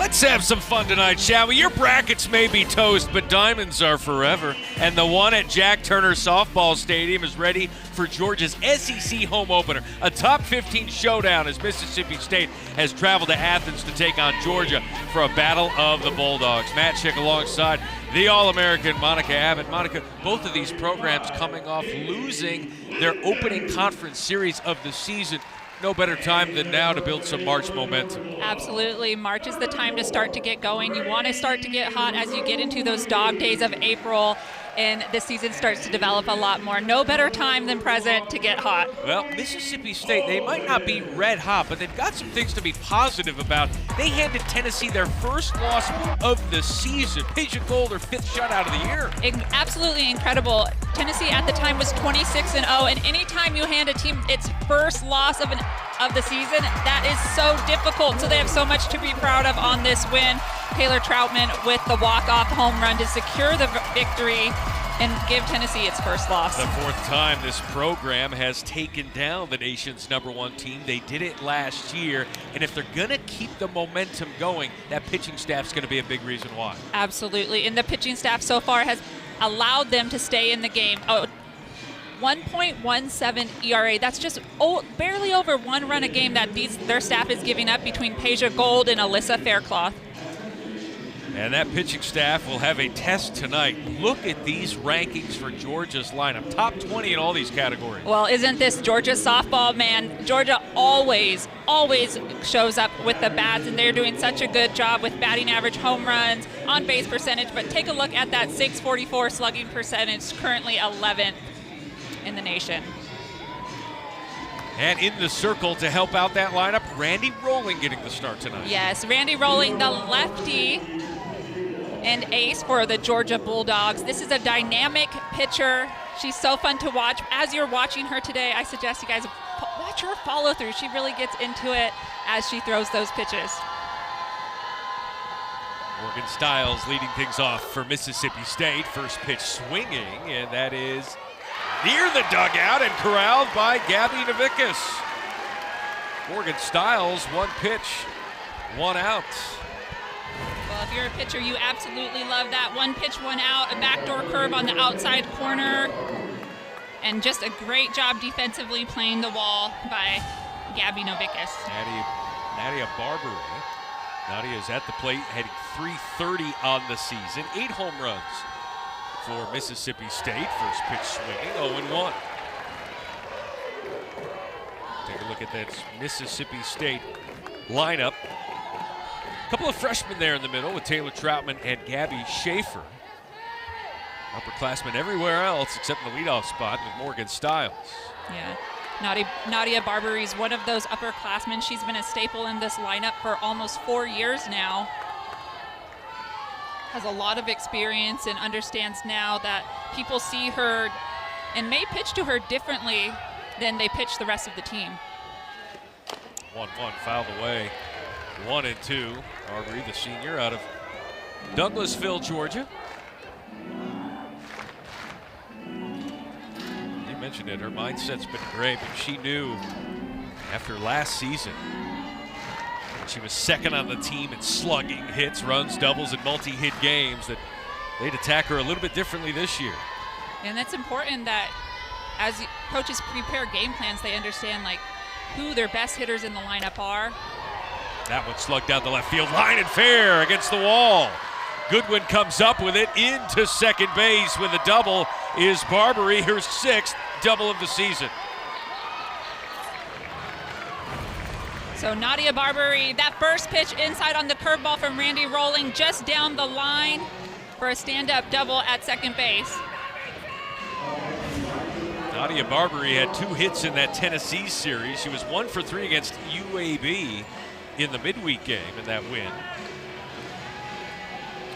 Let's have some fun tonight, shall we? Your brackets may be toast, but diamonds are forever. And the one at Jack Turner Softball Stadium is ready for Georgia's SEC home opener. A top 15 showdown as Mississippi State has traveled to Athens to take on Georgia for a battle of the Bulldogs. Matt Schick alongside the All-American Monica Abbott. Monica, both of these programs coming off losing their opening conference series of the season. No better time than now to build some March momentum. Absolutely. March is the time to start to get going. You want to start to get hot as you get into those dog days of April, and the season starts to develop a lot more. No better time than present to get hot. Well, Mississippi State, they might not be red hot, but they've got some things to be positive about. They handed Tennessee their first loss of the season. Pigeon Gold, their fifth shutout of the year. Absolutely incredible. Tennessee at the time was 26-0, and anytime you hand a team its first loss of the season, that is so difficult. So they have so much to be proud of on this win. Taylor Troutman with the walk-off home run to secure the victory and give Tennessee its first loss. The fourth time this program has taken down the nation's #1 team. They did it last year, and if they're going to keep the momentum going, that pitching staff's going to be a big reason why. Absolutely, and the pitching staff so far has allowed them to stay in the game. 1.17 ERA. That's just barely over 1 run a game that their staff is giving up between Peja Gold and Alyssa Faircloth. And that pitching staff will have a test tonight. Look at these rankings for Georgia's lineup. Top 20 in all these categories. Well, isn't this Georgia softball, man? Georgia always shows up with the bats, and they're doing such a good job with batting average, home runs, on-base percentage. But take a look at that .644 slugging percentage, currently 11th in the nation. And in the circle to help out that lineup, Randy Rowling getting the start tonight. Yes, Randy Rowling, the lefty and ace for the Georgia Bulldogs. This is a dynamic pitcher. She's so fun to watch. As you're watching her today, I suggest you guys watch her follow through. She really gets into it as she throws those pitches. Morgan Stiles leading things off for Mississippi State. First pitch swinging, and that is near the dugout and corralled by Gabby Novickis. Morgan Stiles, one pitch, one out. Well, if you're a pitcher, you absolutely love that. One pitch, one out, a backdoor curve on the outside corner, and just a great job defensively playing the wall by Gabby Novickis. Nadia Barbary. Nadia is at the plate, heading .330 on the season. 8 home runs for Mississippi State. First pitch swinging, 0-1. Take a look at that Mississippi State lineup. A couple of freshmen there in the middle with Taylor Troutman and Gabby Schaefer. Upperclassmen everywhere else except in the leadoff spot with Morgan Stiles. Yeah, Nadia Barbary is one of those upperclassmen. She's been a staple in this lineup for almost 4 years now. Has a lot of experience and understands now that people see her and may pitch to her differently than they pitch the rest of the team. 1-1 fouled away. 1-2. Barbary, the senior, out of Douglasville, Georgia. You mentioned it, her mindset's been great, but she knew after last season, when she was second on the team in slugging, hits, runs, doubles, and multi-hit games, that they'd attack her a little bit differently this year. And that's important that as coaches prepare game plans, they understand like who their best hitters in the lineup are. That one slugged down the left field line and fair against the wall. Goodwin comes up with it into second base with a double. Is Barbary, her 6th double of the season. So Nadia Barbary, that first pitch inside on the curveball from Randy Rowling, just down the line for a stand-up double at second base. Nadia Barbary had 2 hits in that Tennessee series. She was 1 for 3 against UAB in the midweek game in that win.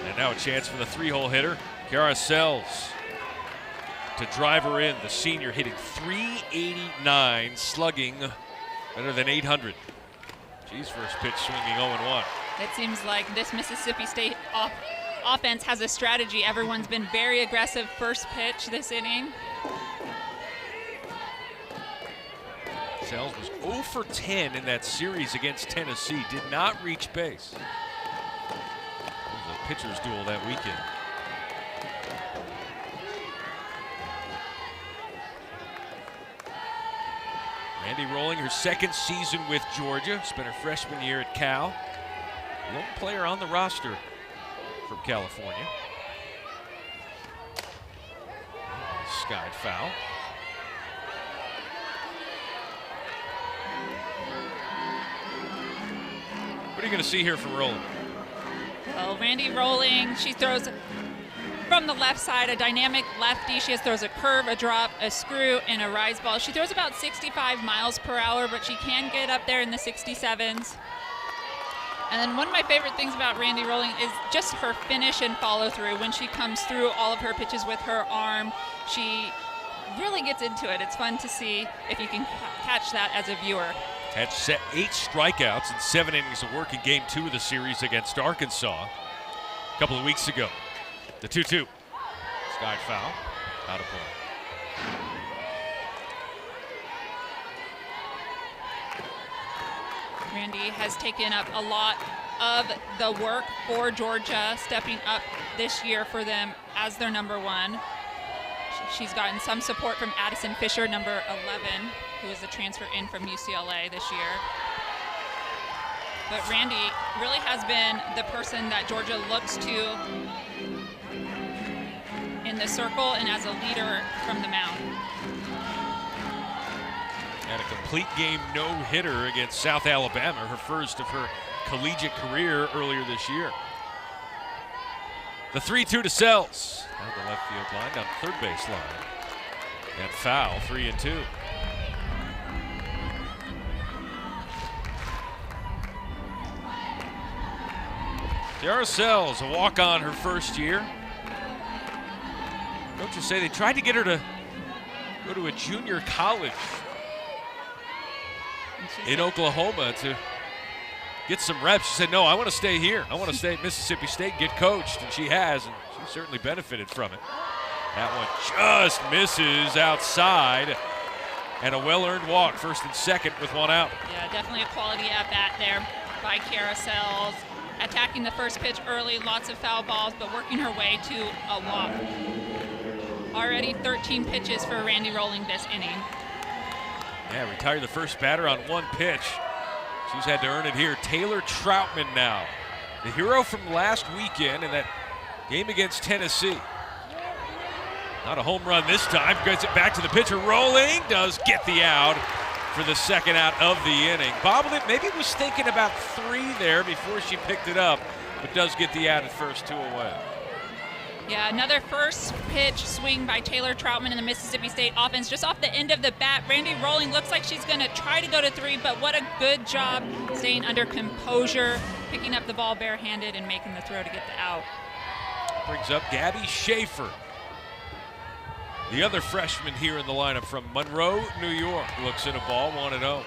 And now a chance for the 3-hole hitter, Kiara Sells, to drive her in. The senior hitting .389, slugging better than .800. She's first pitch swinging 0-1. It seems like this Mississippi State offense has a strategy. Everyone's been very aggressive first pitch this inning. Sells was 0 for 10 in that series against Tennessee, did not reach base. pitchers duel that weekend. Randy Rolling, her second season with Georgia, spent her freshman year at Cal. Lone player on the roster from California. Skied foul. What are you going to see here from Rolling? Well, Randy Rolling, she throws from the left side, a dynamic lefty. She throws a curve, a drop, a screw, and a rise ball. She throws about 65 miles per hour, but she can get up there in the 67s. And then one of my favorite things about Randy Rolling is just her finish and follow through. When she comes through all of her pitches with her arm, she really gets into it. It's fun to see if you can catch that as a viewer. Had 8 strikeouts and 7 innings of work in Game 2 of the series against Arkansas a couple of weeks ago. The 2-2. Skied foul. Out of play. Randy has taken up a lot of the work for Georgia, stepping up this year for them as their number 1. She's gotten some support from Addison Fisher, number 11, who is a transfer in from UCLA this year. But Randy really has been the person that Georgia looks to in the circle and as a leader from the mound. Had a complete game no-hitter against South Alabama, her first of her collegiate career earlier this year. The 3-2 to Sells. Down the left field line, down the third base line. And foul, 3-2. Tiara Sells, a walk-on her first year. Coaches say they tried to get her to go to a junior college in Oklahoma to get some reps. She said, no, I want to stay here. I want to stay at Mississippi State and get coached, and she has, and she certainly benefited from it. That one just misses outside, and a well-earned walk, first and second with one out. Yeah, definitely a quality at-bat there by Tiara Sells. Attacking the first pitch early, lots of foul balls, but working her way to a walk. Already 13 pitches for Randy Rolling this inning. Yeah, retired the first batter on one pitch. She's had to earn it here. Taylor Troutman now, the hero from last weekend in that game against Tennessee. Not a home run this time. Gets it back to the pitcher. Rolling does get the out for the second out of the inning. Bobbled it, maybe was thinking about 3 there before she picked it up, but does get the out at first, 2 away. Yeah, another first pitch swing by Taylor Troutman in the Mississippi State offense. Just off the end of the bat, Randy Rolling looks like she's going to try to go to 3, but what a good job staying under composure, picking up the ball barehanded and making the throw to get the out. Brings up Gabby Schaefer, the other freshman here in the lineup from Monroe, New York. Looks at a ball, 1-0.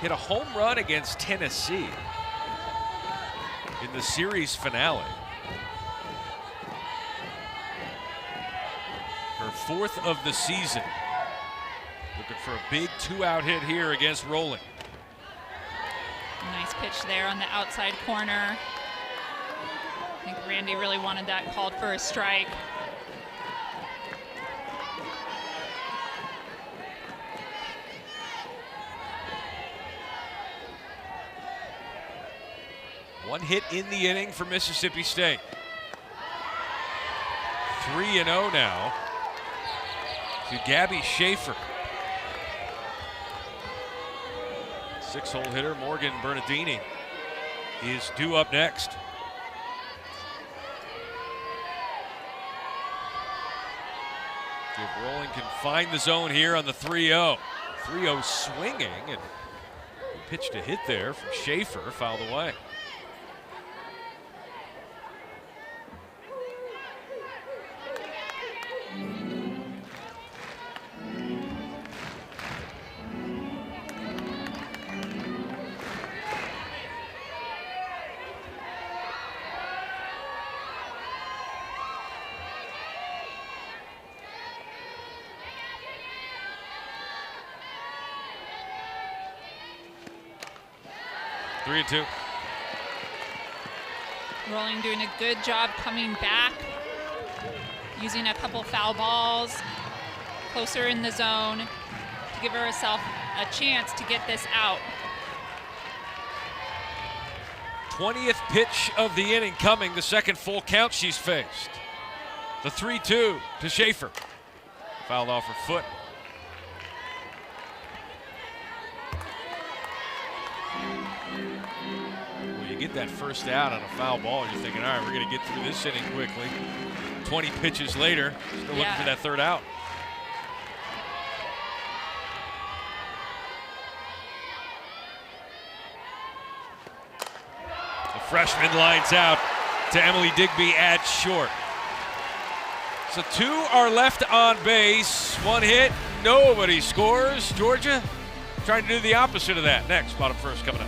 Hit a home run against Tennessee in the series finale. Her 4th of the season. Looking for a big 2-out hit here against Rolling. Nice pitch there on the outside corner. I think Randy really wanted that called for a strike. One hit in the inning for Mississippi State. 3-0 now to Gabby Schaefer. 6-hole hitter Morgan Bernardini is due up next. If Rolling can find the zone here on the 3-0. 3-0 swinging, and pitched a hit there from Schaefer, fouled away. Rolling doing a good job coming back, using a couple foul balls closer in the zone to give herself a chance to get this out. 20th pitch of the inning coming, the second full count she's faced. The 3-2 to Schaefer. Fouled off her foot. Well, you get that first out on a foul ball, you're thinking, all right, we're going to get through this inning quickly. 20 pitches later, still looking for that third out. The freshman lines out to Emily Digby at short. So 2 are left on base. 1 hit, nobody scores. Georgia trying to do the opposite of that. Next, bottom first coming up.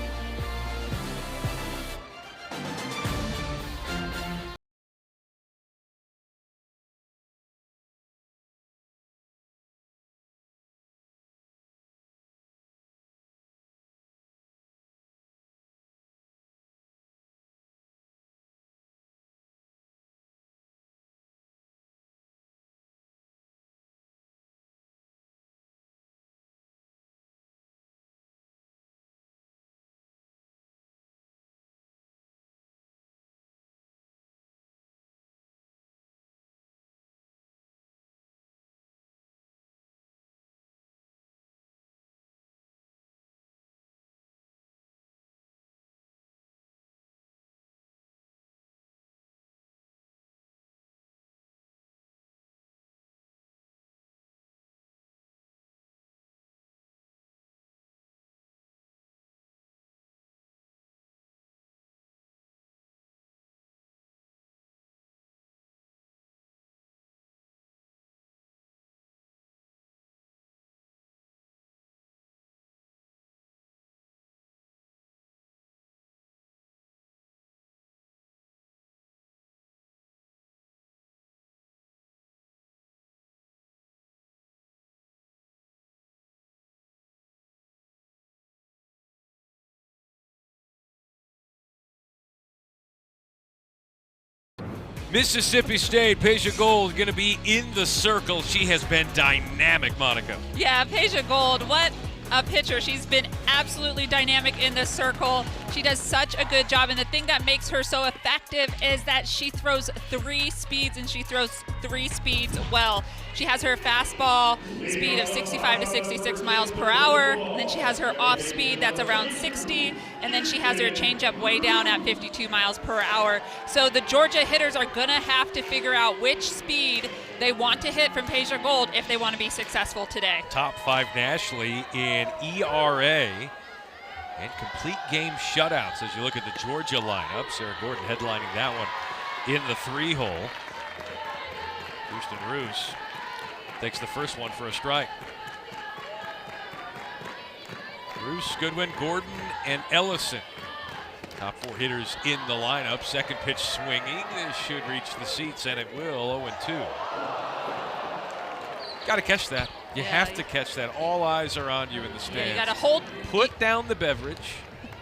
Mississippi State, Peja Gold going to be in the circle. She has been dynamic, Monica. Yeah, Peja Gold, what a pitcher. She's been absolutely dynamic in the circle. She does such a good job, and the thing that makes her so effective is that she throws 3 speeds, and she throws 3 speeds well. She has her fastball speed of 65 to 66 miles per hour, and then she has her off speed that's around 60, and then she has her changeup way down at 52 miles per hour. So the Georgia hitters are gonna have to figure out which speed they want to hit from Peja Gold if they want to be successful today. Top 5 nationally in ERA and complete game shutouts as you look at the Georgia lineup. Sarah Gordon headlining that one in the 3-hole. Houston Roos takes the first one for a strike. Roos, Goodwin, Gordon, and Ellison. Top 4 hitters in the lineup. Second pitch swinging. This should reach the seats, and it will. 0-2. Got to catch that. You have to catch that. All eyes are on you in the stands. Yeah, you got to hold. Put down the beverage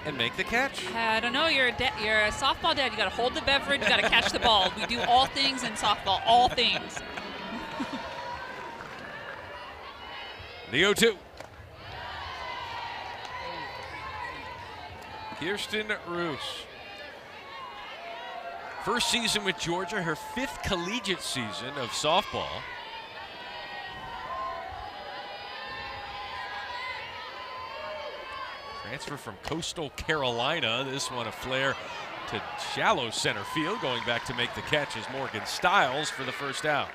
and make the catch. I don't know. You're a softball dad. You got to hold the beverage. You got to catch the ball. We do all things in softball. All things. The 0-2. Kirsten Roos. First season with Georgia, her 5th collegiate season of softball. Transfer from Coastal Carolina. This one a flare to shallow center field. Going back to make the catch is Morgan Stiles for the first out.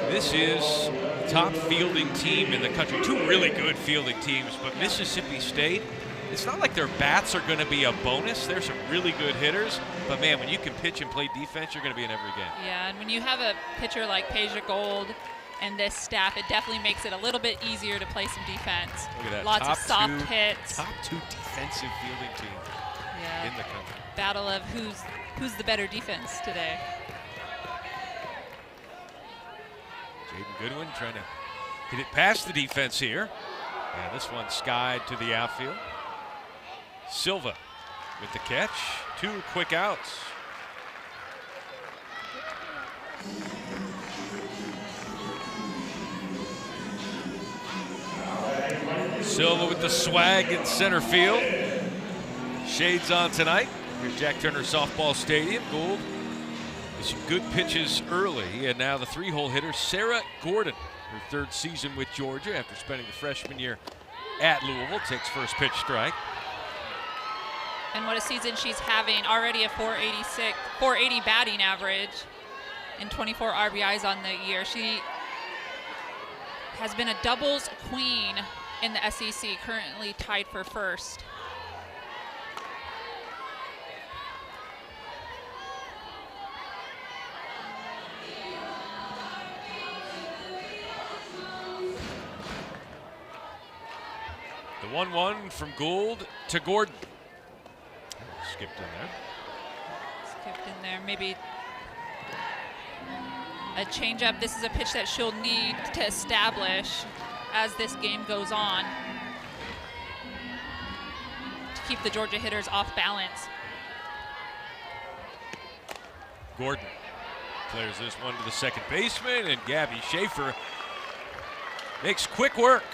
This is the top fielding team in the country. 2 really good fielding teams, but Mississippi State, it's not like their bats are going to be a bonus. There's some really good hitters, but man, when you can pitch and play defense, you're going to be in every game. Yeah, and when you have a pitcher like Peja Gold and this staff, it definitely makes it a little bit easier to play some defense. Look at that. Lots of soft hits. Top 2 defensive fielding teams in the country. Battle of who's the better defense today. Jaden Goodwin trying to hit it past the defense here. And this one skied to the outfield. Silva with the catch. 2 quick outs. Silva with the swag in center field. Shades on tonight here at Jack Turner Softball Stadium. Gould with some good pitches early, and now the 3-hole hitter, Sarah Gordon, her 3rd season with Georgia after spending the freshman year at Louisville, takes first pitch strike. And what a season she's having. Already a 480 batting average and 24 RBIs on the year. She has been a doubles queen in the SEC, currently tied for first. The 1-1 from Gould to Gordon. Skipped in there. Skipped in there. Maybe a changeup. This is a pitch that she'll need to establish as this game goes on to keep the Georgia hitters off balance. Gordon clears this one to the second baseman, and Gabby Schaefer makes quick work.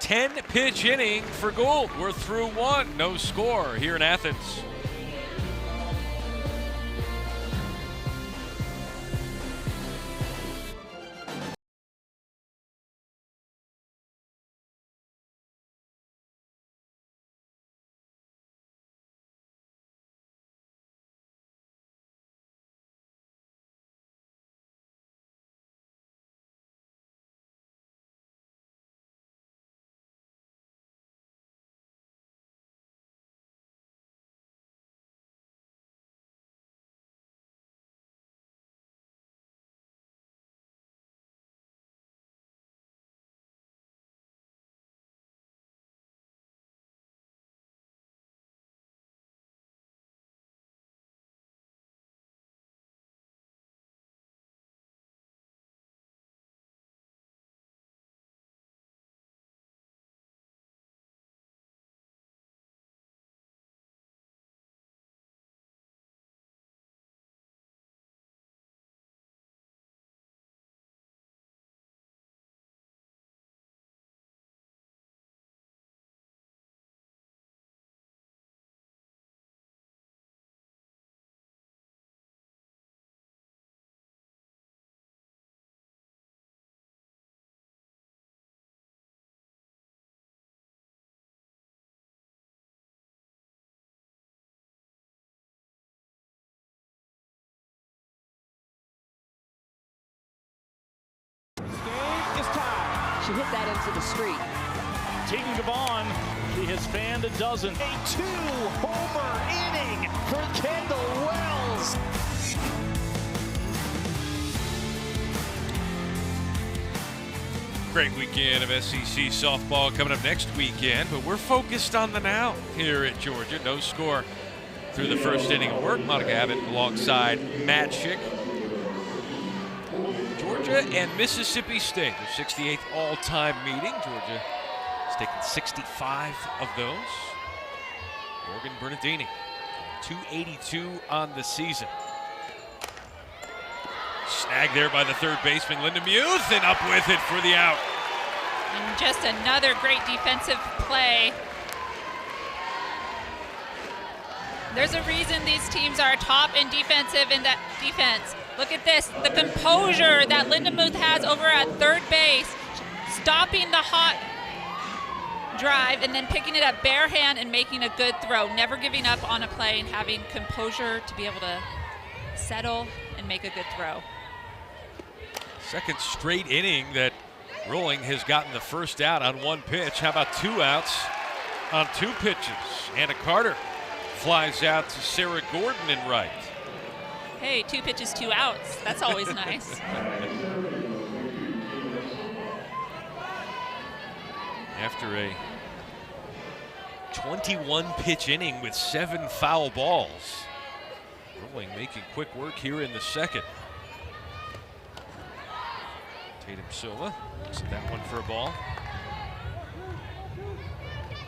10-pitch inning for Gould. We're through 1, no score here in Athens. She hit that into the street. Tegan Gavon, she has fanned a dozen. A 2-homer inning for Kendall Wells. Great weekend of SEC softball coming up next weekend, but we're focused on the now here at Georgia. No score through the first inning of work. Monica Abbott alongside Matt Schick. Georgia and Mississippi State, their 68th all-time meeting. Georgia has taken 65 of those. Morgan Bernardini, 282 on the season. Snagged there by the 3rd baseman, Linda Muth, and up with it for the out. And just another great defensive play. There's a reason these teams are top in defensive in that defense. Look at this, the composure that Linda Muth has over at 3rd base, stopping the hot drive and then picking it up bare hand and making a good throw, never giving up on a play and having composure to be able to settle and make a good throw. Second straight inning that Rolling has gotten the first out on 1 pitch. How about 2 outs on 2 pitches? Anna Carter flies out to Sarah Gordon in right. Hey, 2 pitches, 2 outs. That's always nice. After a 21-pitch inning with 7 foul balls, Rolling making quick work here in the second. Tatum Silva looks at that one for a ball.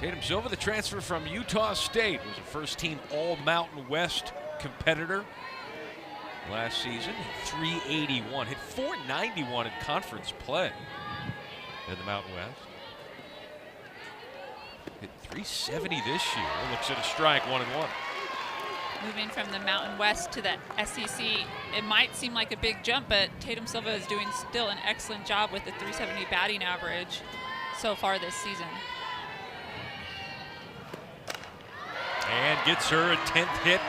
Tatum Silva, the transfer from Utah State, was a first-team All-Mountain West competitor last season. Hit 381, hit 491 in conference play in the Mountain West. Hit 370 this year. Looks at a strike, 1-1. Moving from the Mountain West to the SEC, it might seem like a big jump, but Tatum Silva is doing still an excellent job with the 370 batting average so far this season. And gets her a 10th hit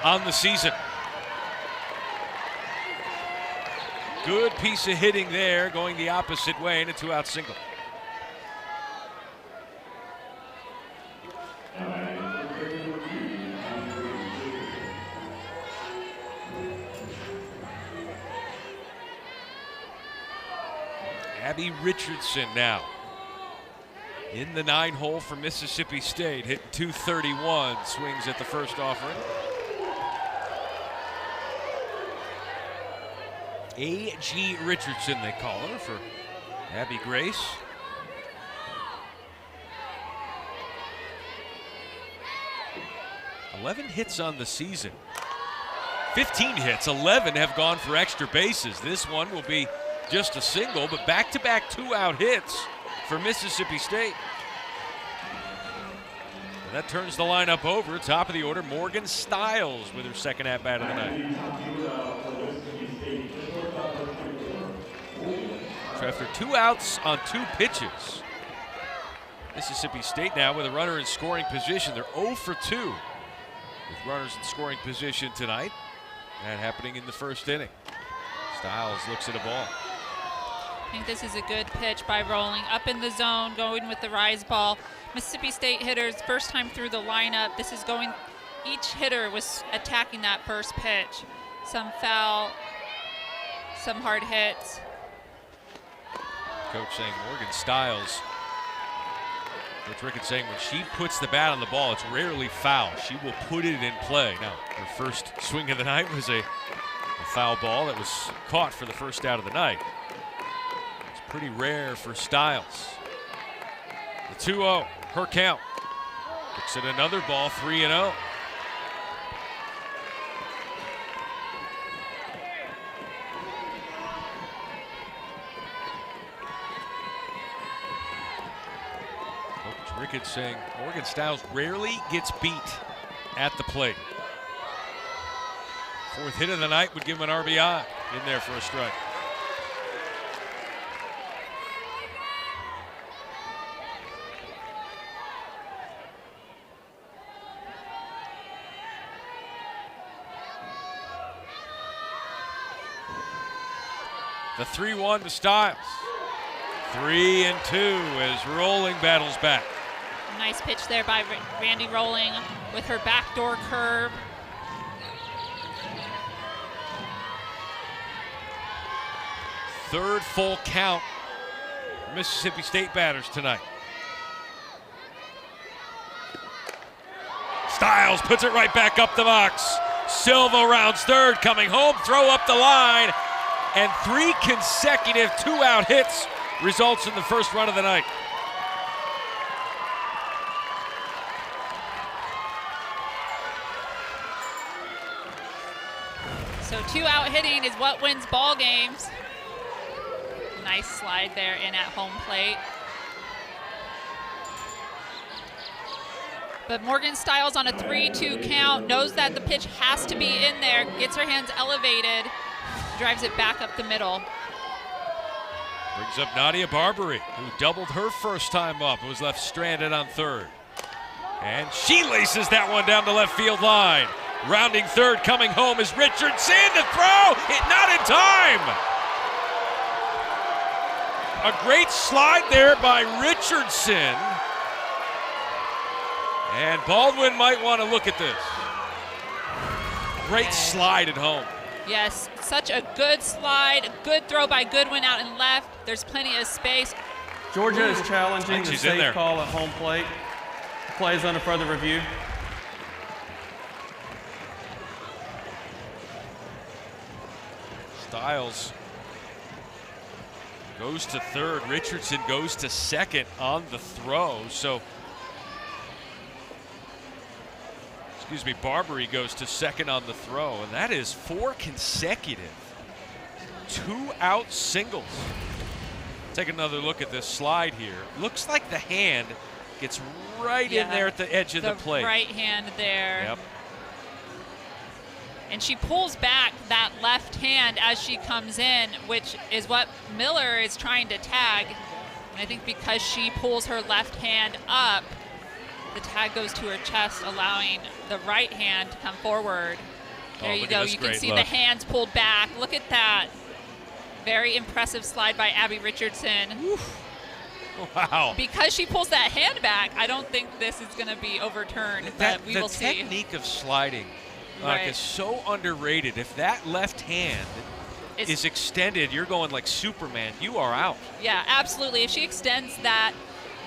on the season. Good piece of hitting there, going the opposite way in a 2-out single. Abby Richardson now in the 9-hole for Mississippi State, hitting 231, swings at the first offering. A.G. Richardson, they call her, for Abby Grace. "11 hits on the season. 15 hits, 11 have gone for extra bases. This one will be just a single, but back-to-back 2-out hits for Mississippi State. And that turns the lineup over. Top of the order, Morgan Stiles with her second at-bat of the night. So after 2 outs on 2 pitches, Mississippi State now with a runner in scoring position. They're 0 for 2 with runners in scoring position tonight. That happening in the first inning. Stiles looks at a ball. I think this is a good pitch by Rolling. Up in the zone, going with the rise ball. Mississippi State hitters, first time through the lineup. This is going, each hitter was attacking that first pitch. Some foul, some hard hits. Coach saying Morgan Stiles, Coach Ricketts saying when she puts the bat on the ball, it's rarely foul. She will put it in play. Now, her first swing of the night was a foul ball that was caught for the first out of the night. Pretty rare for Stiles. The 2-0, her count. Looks at another ball, 3-0. Coach Ricketts saying Morgan Stiles rarely gets beat at the plate. 4th hit of the night would give him an RBI in there for a strike. The 3-1 to Stiles. 3-2 as Rolling battles back. Nice pitch there by Randy Rolling with her backdoor curve. Third full count for Mississippi State batters tonight. Stiles puts it right back up the box. Silva rounds third, coming home, throw up the line. And 3 consecutive 2-out hits results in the first run of the night. So 2-out hitting is what wins ball games. Nice slide there in at home plate. But Morgan Stiles on a 3-2 count, knows that the pitch has to be in there, gets her hands elevated, drives it back up the middle. Brings up Nadia Barbary, who doubled her first time up and was left stranded on third. And she laces that one down the left field line. Rounding third, coming home is Richardson to throw, not in time. A great slide there by Richardson. And Baldwin might want to look at this. Great slide at home. Yes, such a good slide, a good throw by Goodwin out in left. There's plenty of space. Georgia is challenging the She's in there. safe call at home plate. Play is under further review. Stiles goes to third. Richardson goes to second on the throw. So, excuse me, Barbary goes to second on the throw. And that is 4 consecutive 2-out singles. Take another look at this slide here. Looks like the hand gets right in there at the edge of the plate. Right hand there. Yep. And she pulls back that left hand as she comes in, which is what Miller is trying to tag. And I think because she pulls her left hand up, the tag goes to her chest, allowing the right hand to come forward. There you go. You can see the hands pulled back. Look at that. Very impressive slide by Abby Richardson. Oof. Wow. Because she pulls that hand back, I don't think this is going to be overturned, but we will see. The technique of sliding is so underrated. If that left hand is extended, you're going like Superman. You are out. Yeah, absolutely. If she extends that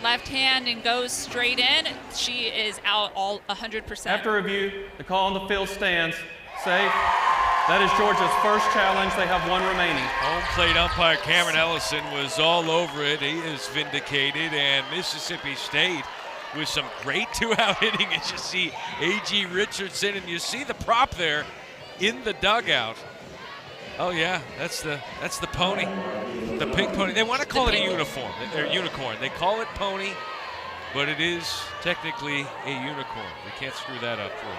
left hand and goes straight in, she is out all 100%. After review, the call on the field stands. Safe. That is Georgia's first challenge. They have 1 remaining. Home plate umpire Cameron Ellison was all over it. He is vindicated, and Mississippi State with some great 2-out hitting as you see A.G. Richardson, and you see the prop there in the dugout. Oh yeah, that's the pony, the pink pony. They want to call it a uniform, or unicorn. They call it pony, but it is technically a unicorn. We can't screw that up for you.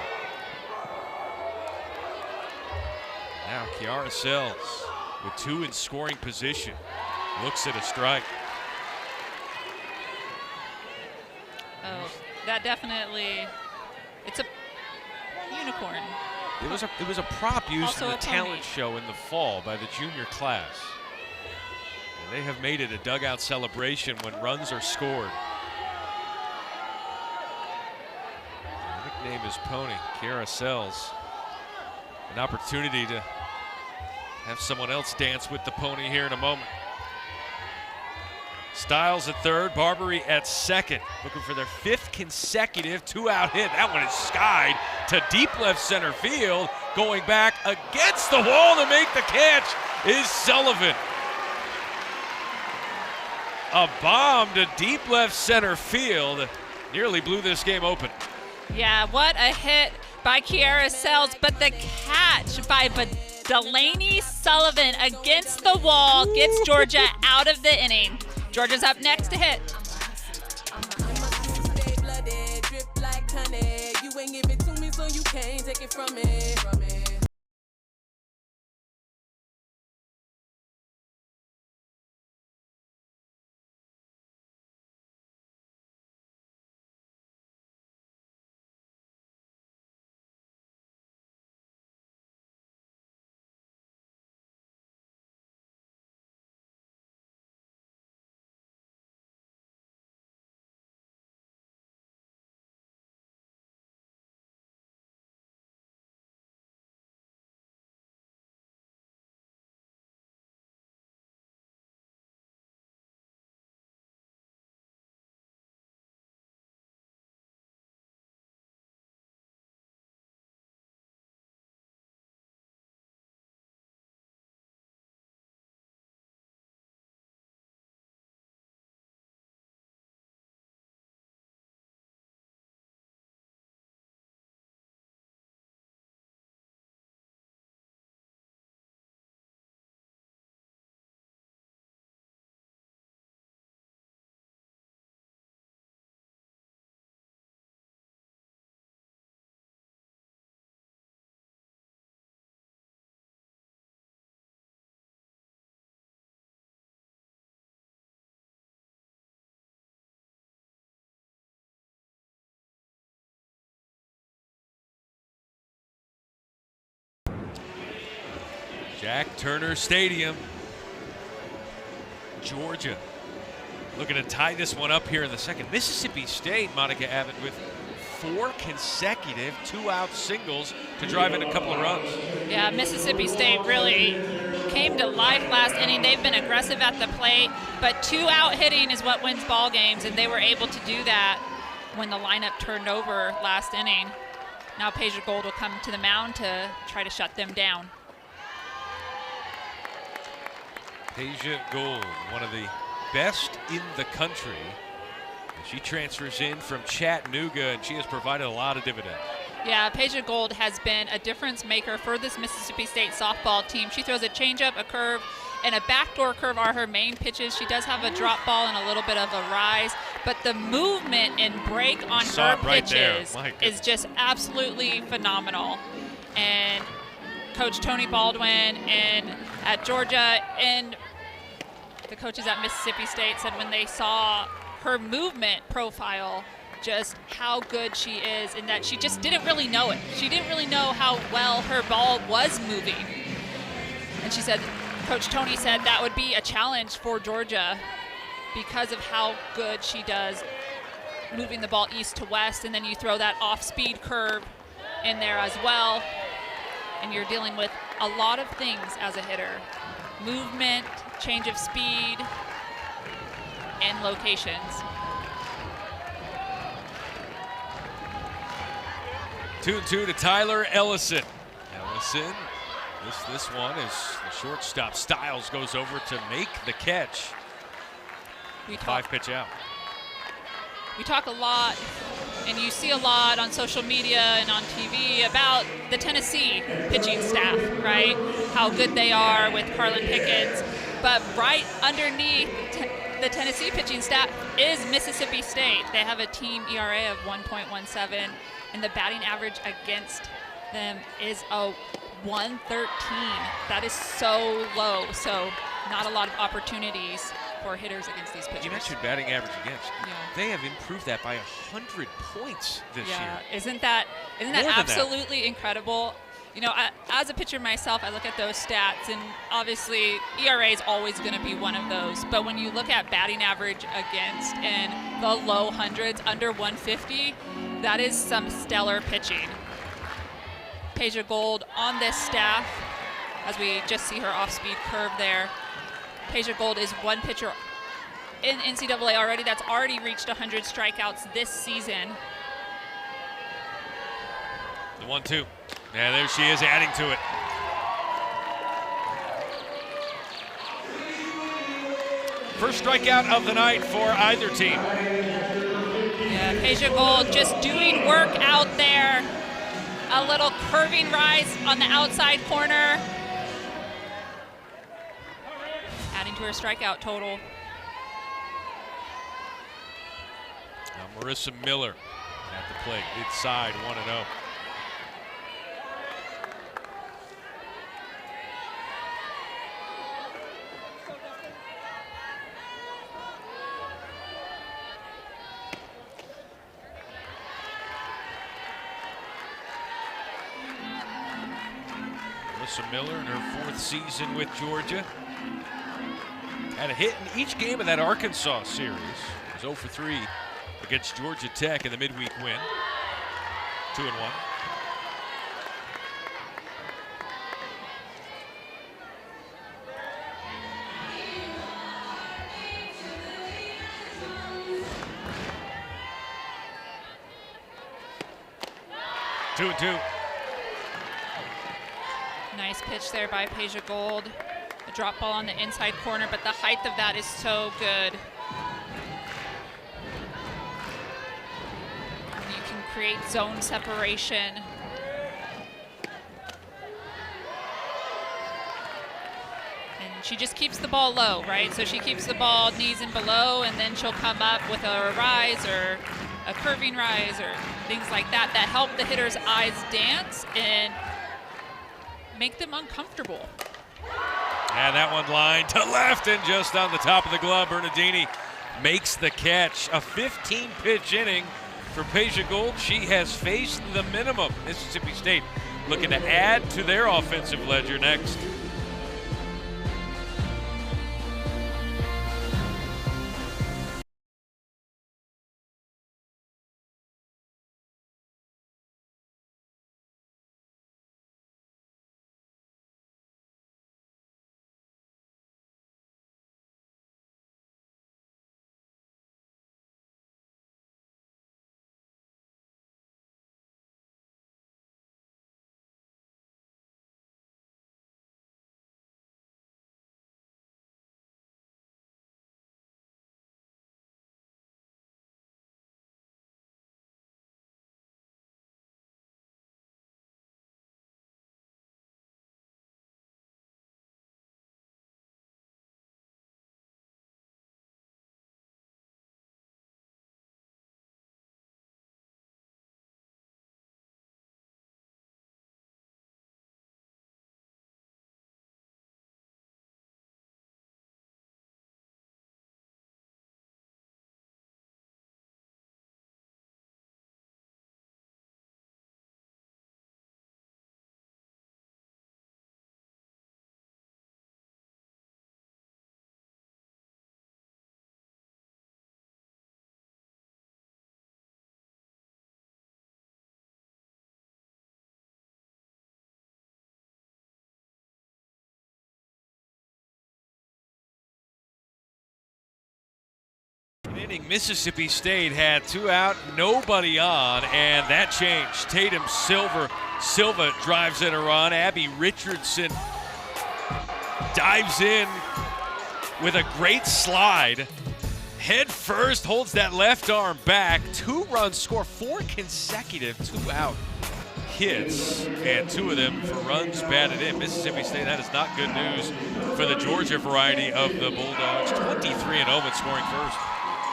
Now Kiara Sells with 2 in scoring position. Looks at a strike. Oh, that definitely, it's a unicorn. It was a prop used Also in the a pony. talent show in the fall by the junior class. And they have made it a dugout celebration when runs are scored. Her nickname is Pony. Kiara Sells. An opportunity to have someone else dance with the pony here in a moment. Stiles at third, Barbary at second, looking for their 5th consecutive 2-out hit. That one is skied to deep left center field. Going back against the wall to make the catch is Sullivan. A bomb to deep left center field nearly blew this game open. Yeah, what a hit by Kiara Sells, but the catch by Delaney Sullivan against the wall gets Georgia out of the inning. Georgia's up next to hit. Jack Turner Stadium, Georgia, looking to tie this one up here in the second. Mississippi State, Monica Abbott, with 4 consecutive 2-out singles to drive in a couple of runs. Yeah, Mississippi State really came to life last inning. They've been aggressive at the plate, but 2-out hitting is what wins ball games, and they were able to do that when the lineup turned over last inning. Now Paige Gold will come to the mound to try to shut them down. Peja Gold, one of the best in the country. And she transfers in from Chattanooga, and she has provided a lot of dividends. Yeah, Peja Gold has been a difference maker for this Mississippi State softball team. She throws a changeup, a curve, and a backdoor curve are her main pitches. She does have a drop ball and a little bit of a rise, but the movement and break on her pitches is just absolutely phenomenal. And Coach Tony Baldwin and at Georgia and the coaches at Mississippi State said when they saw her movement profile, just how good she is, and that she just didn't really know it. She didn't really know how well her ball was moving. And she said, Coach Tony said that would be a challenge for Georgia because of how good she does moving the ball east to west, and then you throw that off-speed curve in there as well, and you're dealing with a lot of things as a hitter. Movement, change of speed, and locations. 2-2 to Tyler Ellison. Ellison, this one is the shortstop. Styles goes over to make the catch. 5-pitch out. We talk a lot, and you see a lot on social media and on TV about the Tennessee pitching staff, right? How good they are with Carlin Pickens. But right underneath the Tennessee pitching staff is Mississippi State. They have a team ERA of 1.17, and the batting average against them is a 113. That is so low, so not a lot of opportunities for hitters against these pitchers. You mentioned batting average against. Yeah. They have improved that by 100 points this year. Isn't that absolutely incredible? You know, as a pitcher myself, I look at those stats, and obviously ERA is always going to be one of those. But when you look at batting average against in the low hundreds, under 150, that is some stellar pitching. Peja Gold on this staff, as we just see her off-speed curve there. Peja Gold is one pitcher in NCAA already that's already reached 100 strikeouts this season. The 1-2. Yeah, there she is, adding to it. First strikeout of the night for either team. Yeah, Peja Gold just doing work out there. A little curving rise on the outside corner. Adding to her strikeout total. Now Marissa Miller at the plate, inside 1-0. Marissa Miller in her 4th season with Georgia. Had a hit in each game of that Arkansas series. It was 0 for 3 against Georgia Tech in the midweek win. 2-1. Two and two. Nice pitch there by Peja Gold. A drop ball on the inside corner, but the height of that is so good. You can create zone separation. And she just keeps the ball low, right? So she keeps the ball knees and below, and then she'll come up with a rise or a curving rise or things like that that help the hitter's eyes dance and make them uncomfortable. And that one lined to left and just on the top of the glove. Bernardini makes the catch. A 15-pitch inning for Peja Gold. She has faced the minimum. Mississippi State looking to add to their offensive ledger next. inning, Mississippi State had 2 out, nobody on, and that changed. Tatum Silva drives in a run. Abby Richardson dives in with a great slide. Head first, holds that left arm back. 2 runs score, 4 consecutive 2-out hits, and 2 of them for runs batted in. Mississippi State, that is not good news for the Georgia variety of the Bulldogs. 23-0 when scoring first.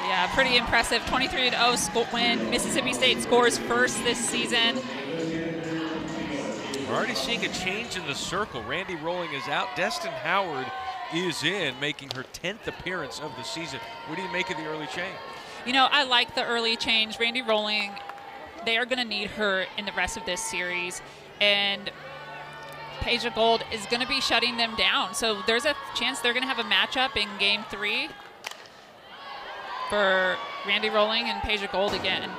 Yeah, pretty impressive. 23-0 when Mississippi State scores first this season. We're already seeing a change in the circle. Randy Rolling is out. Destin Howard is in, making her 10th appearance of the season. What do you make of the early change? You know, I like the early change. Randy Rolling, they are going to need her in the rest of this series. And Peja Gold is going to be shutting them down. So there's a chance they're going to have a matchup in Game 3 for Randy Rolling and Peja Gold again.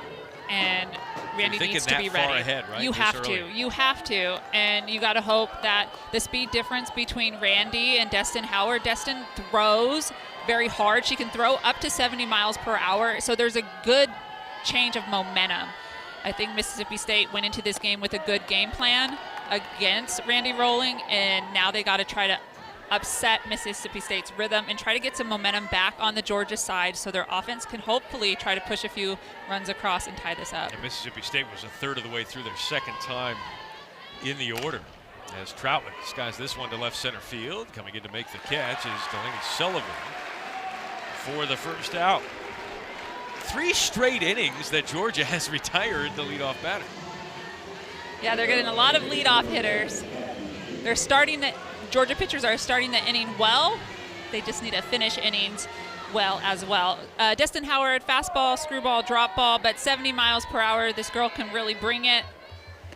And Randy needs to be ready. Ahead, right? You have to. And you got to hope that the speed difference between Randy and Destin Howard, Destin throws very hard. She can throw up to 70 miles per hour. So there's a good change of momentum. I think Mississippi State went into this game with a good game plan against Randy Rolling, and now they got to try to upset Mississippi State's rhythm and try to get some momentum back on the Georgia side so their offense can hopefully try to push a few runs across and tie this up. And Mississippi State was a third of the way through their second time in the order, as Troutman skies this one to left center field. Coming in to make the catch is Delaney Sullivan for the first out. 3 straight innings that Georgia has retired the leadoff batter. Yeah, they're getting a lot of leadoff hitters. They're starting the Georgia pitchers are starting the inning well. They just need to finish innings well as well. Destin Howard, fastball, screwball, drop ball, but 70 miles per hour. This girl can really bring it,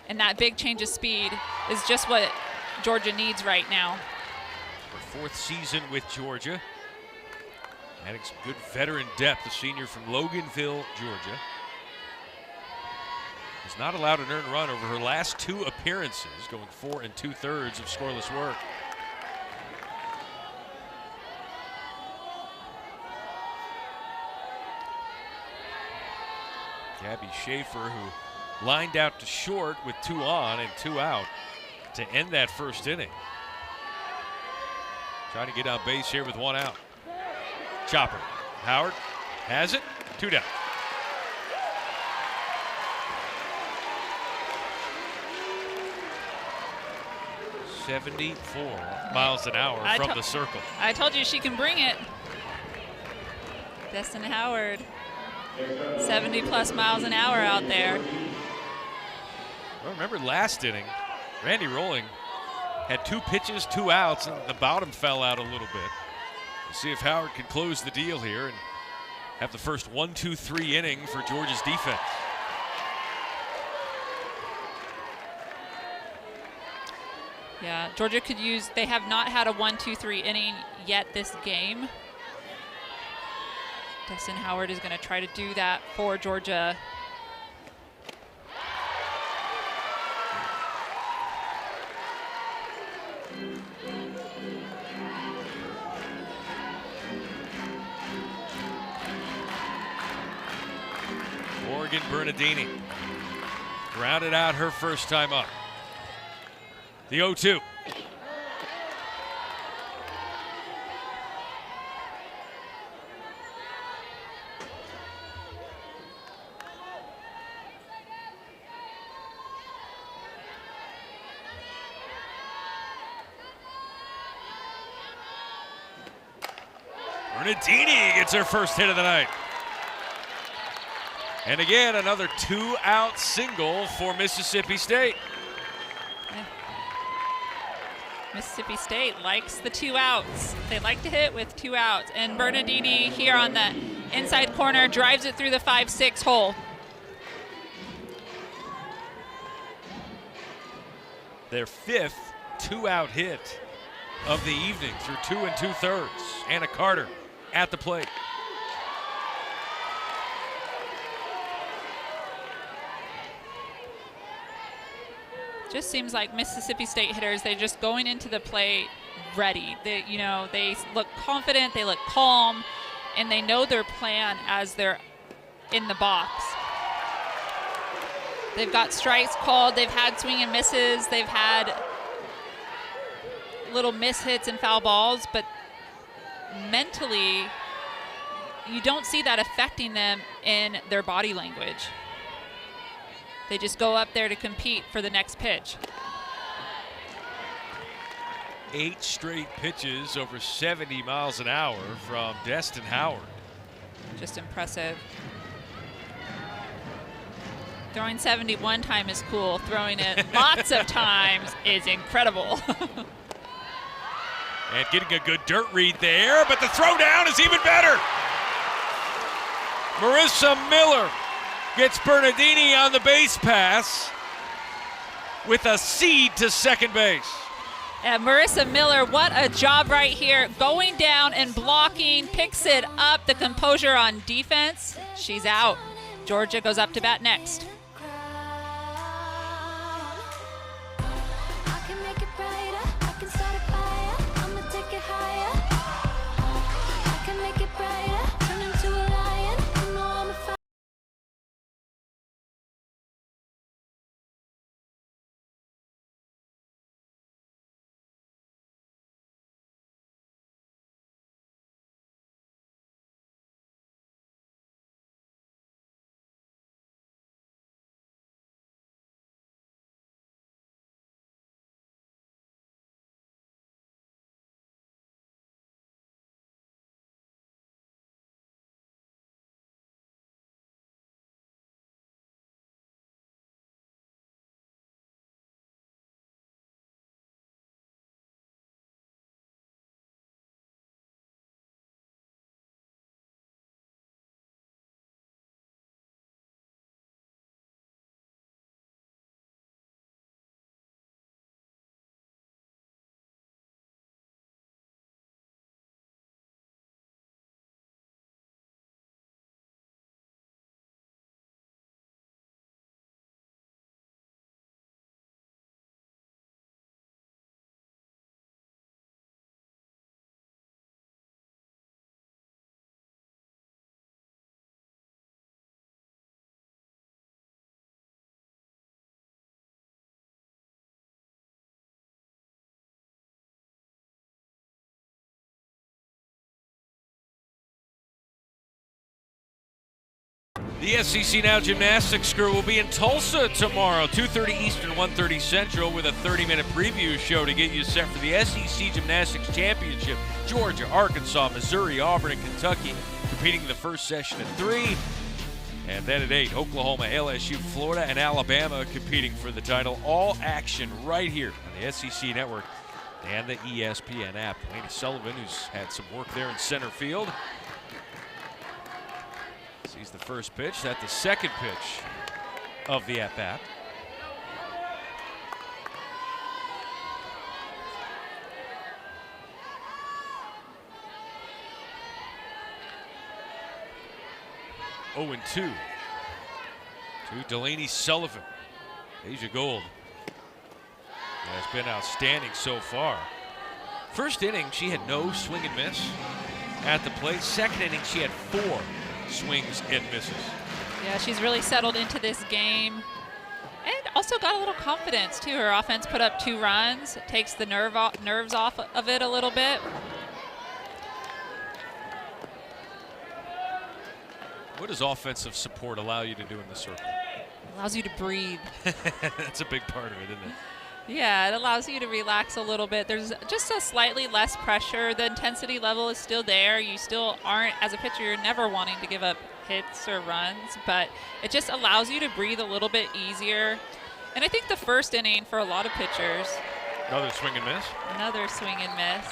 and that big change of speed is just what Georgia needs right now. Her 4th season with Georgia. Adding some good veteran depth, the senior from Loganville, Georgia. Has not allowed an earned run over her last 2 appearances, going 4 2/3 of scoreless work. Gabby Schaefer, who lined out to short with 2 on and 2 out to end that first inning. Trying to get on base here with 1 out. Chopper. Howard has it. 2 down. "74 miles an hour from the circle." I told you she can bring it. Destin Howard, 70-plus miles an hour out there. Well, remember last inning, Randy Rolling had 2 pitches, 2 outs, and the bottom fell out a little bit. We'll see if Howard can close the deal here and have the first 1-2-3 inning for Georgia's defense. Yeah, Georgia could use, they have not had a 1-2-3 inning yet this game. Destin Howard is going to try to do that for Georgia. Morgan Bernardini grounded out her first time up. The 0-2. Bernardini gets her first hit of the night. And again, another 2-out single for Mississippi State. Yeah. Mississippi State likes the 2 outs. They like to hit with 2 outs. And Bernardini here on the inside corner drives it through the 5-6 hole. Their 5th 2-out hit of the evening through 2 2/3. Anna Carter at the plate. Just seems like Mississippi State hitters, they're just going into the plate ready. They look confident, they look calm, and they know their plan as they're in the box. They've got strikes called. They've had swing and misses. They've had little miss hits and foul balls, but mentally, you don't see that affecting them in their body language. They just go up there to compete for the next pitch. 8 straight pitches over 70 miles an hour from Destin Howard. Just impressive. Throwing 71 time is cool. Throwing it lots of times is incredible. And getting a good dirt read there, but the throw down is even better. Marissa Miller gets Bernardini on the base pass with a seed to second base. And Marissa Miller, what a job right here. Going down and blocking, picks it up. The composure on defense. She's out. Georgia goes up to bat next. The SEC Now Gymnastics crew will be in Tulsa tomorrow, 2:30 Eastern, 1:30 Central, with a 30-minute preview show to get you set for the SEC Gymnastics Championship. Georgia, Arkansas, Missouri, Auburn, and Kentucky competing in the first session at 3. And then at 8, Oklahoma, LSU, Florida, and Alabama competing for the title. All action right here on the SEC Network and the ESPN app. Laney Sullivan, who's had some work there in center field, sees the first pitch. That's the second pitch of the at-bat. Oh, and 2 to Delaney Sullivan. Asia Gold has been outstanding so far. First inning, she had no swing and miss at the plate. Second inning, she had 4 swings and misses. Yeah, she's really settled into this game and also got a little confidence too. Her offense put up 2 runs. It takes the nerves off of it a little bit. What does offensive support allow you to do in the circle? It allows you to breathe. That's a big part of it, isn't it? Yeah, it allows you to relax a little bit. There's just a slightly less pressure. The intensity level is still there. You still aren't, as a pitcher, you're never wanting to give up hits or runs, but it just allows you to breathe a little bit easier. And I think the first inning for a lot of pitchers. Another swing and miss? Another swing and miss.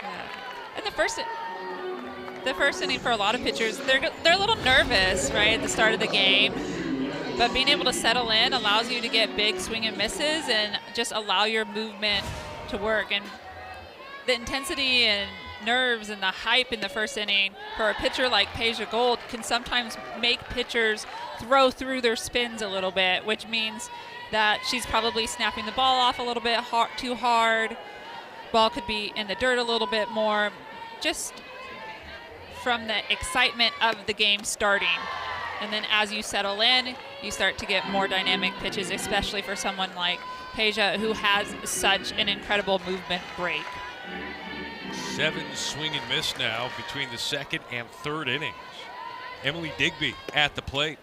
Yeah. And the first inning for a lot of pitchers, they're a little nervous, right, at the start of the game. But being able to settle in allows you to get big swing and misses and just allow your movement to work. And the intensity and nerves and the hype in the first inning for a pitcher like Peja Gold can sometimes make pitchers throw through their spins a little bit, which means that she's probably snapping the ball off a little bit too hard. Ball could be in the dirt a little bit more. just from the excitement of the game starting. And then as you settle in, you start to get more dynamic pitches, especially for someone like Peja, who has such an incredible movement break. 7 swing and miss now between the second and third innings. Emily Digby at the plate.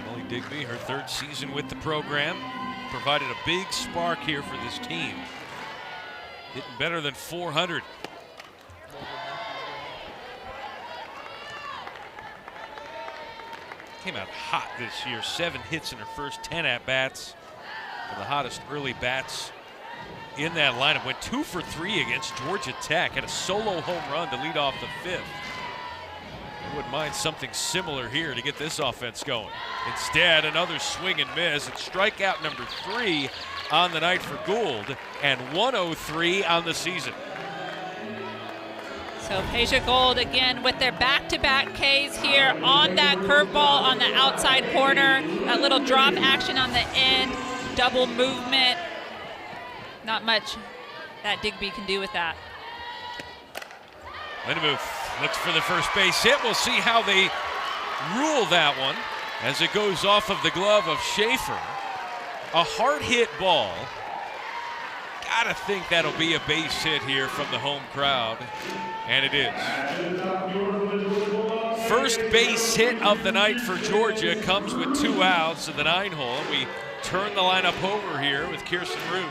Emily Digby, her 3rd season with the program, provided a big spark here for this team. Hitting better than 400. Came out hot this year. 7 hits in her first 10 at-bats. The hottest early bats in that lineup. Went 2 for 3 against Georgia Tech. Had a solo home run to lead off the 5th. I wouldn't mind something similar here to get this offense going. Instead, another swing and miss. It's strikeout number 3 on the night for Gould, and 103 on the season. So Peja Gould again with their back-to-back Ks here on that curveball on the outside corner. That little drop action on the end, double movement. Not much that Digby can do with that. Lindemuth looks for the first base hit. We'll see how they rule that one as it goes off of the glove of Schaefer. A hard hit ball. Gotta think that'll be a base hit here from the home crowd, and it is. First base hit of the night for Georgia comes with 2 outs in the 9-hole. We turn the lineup over here with Kirsten Roos.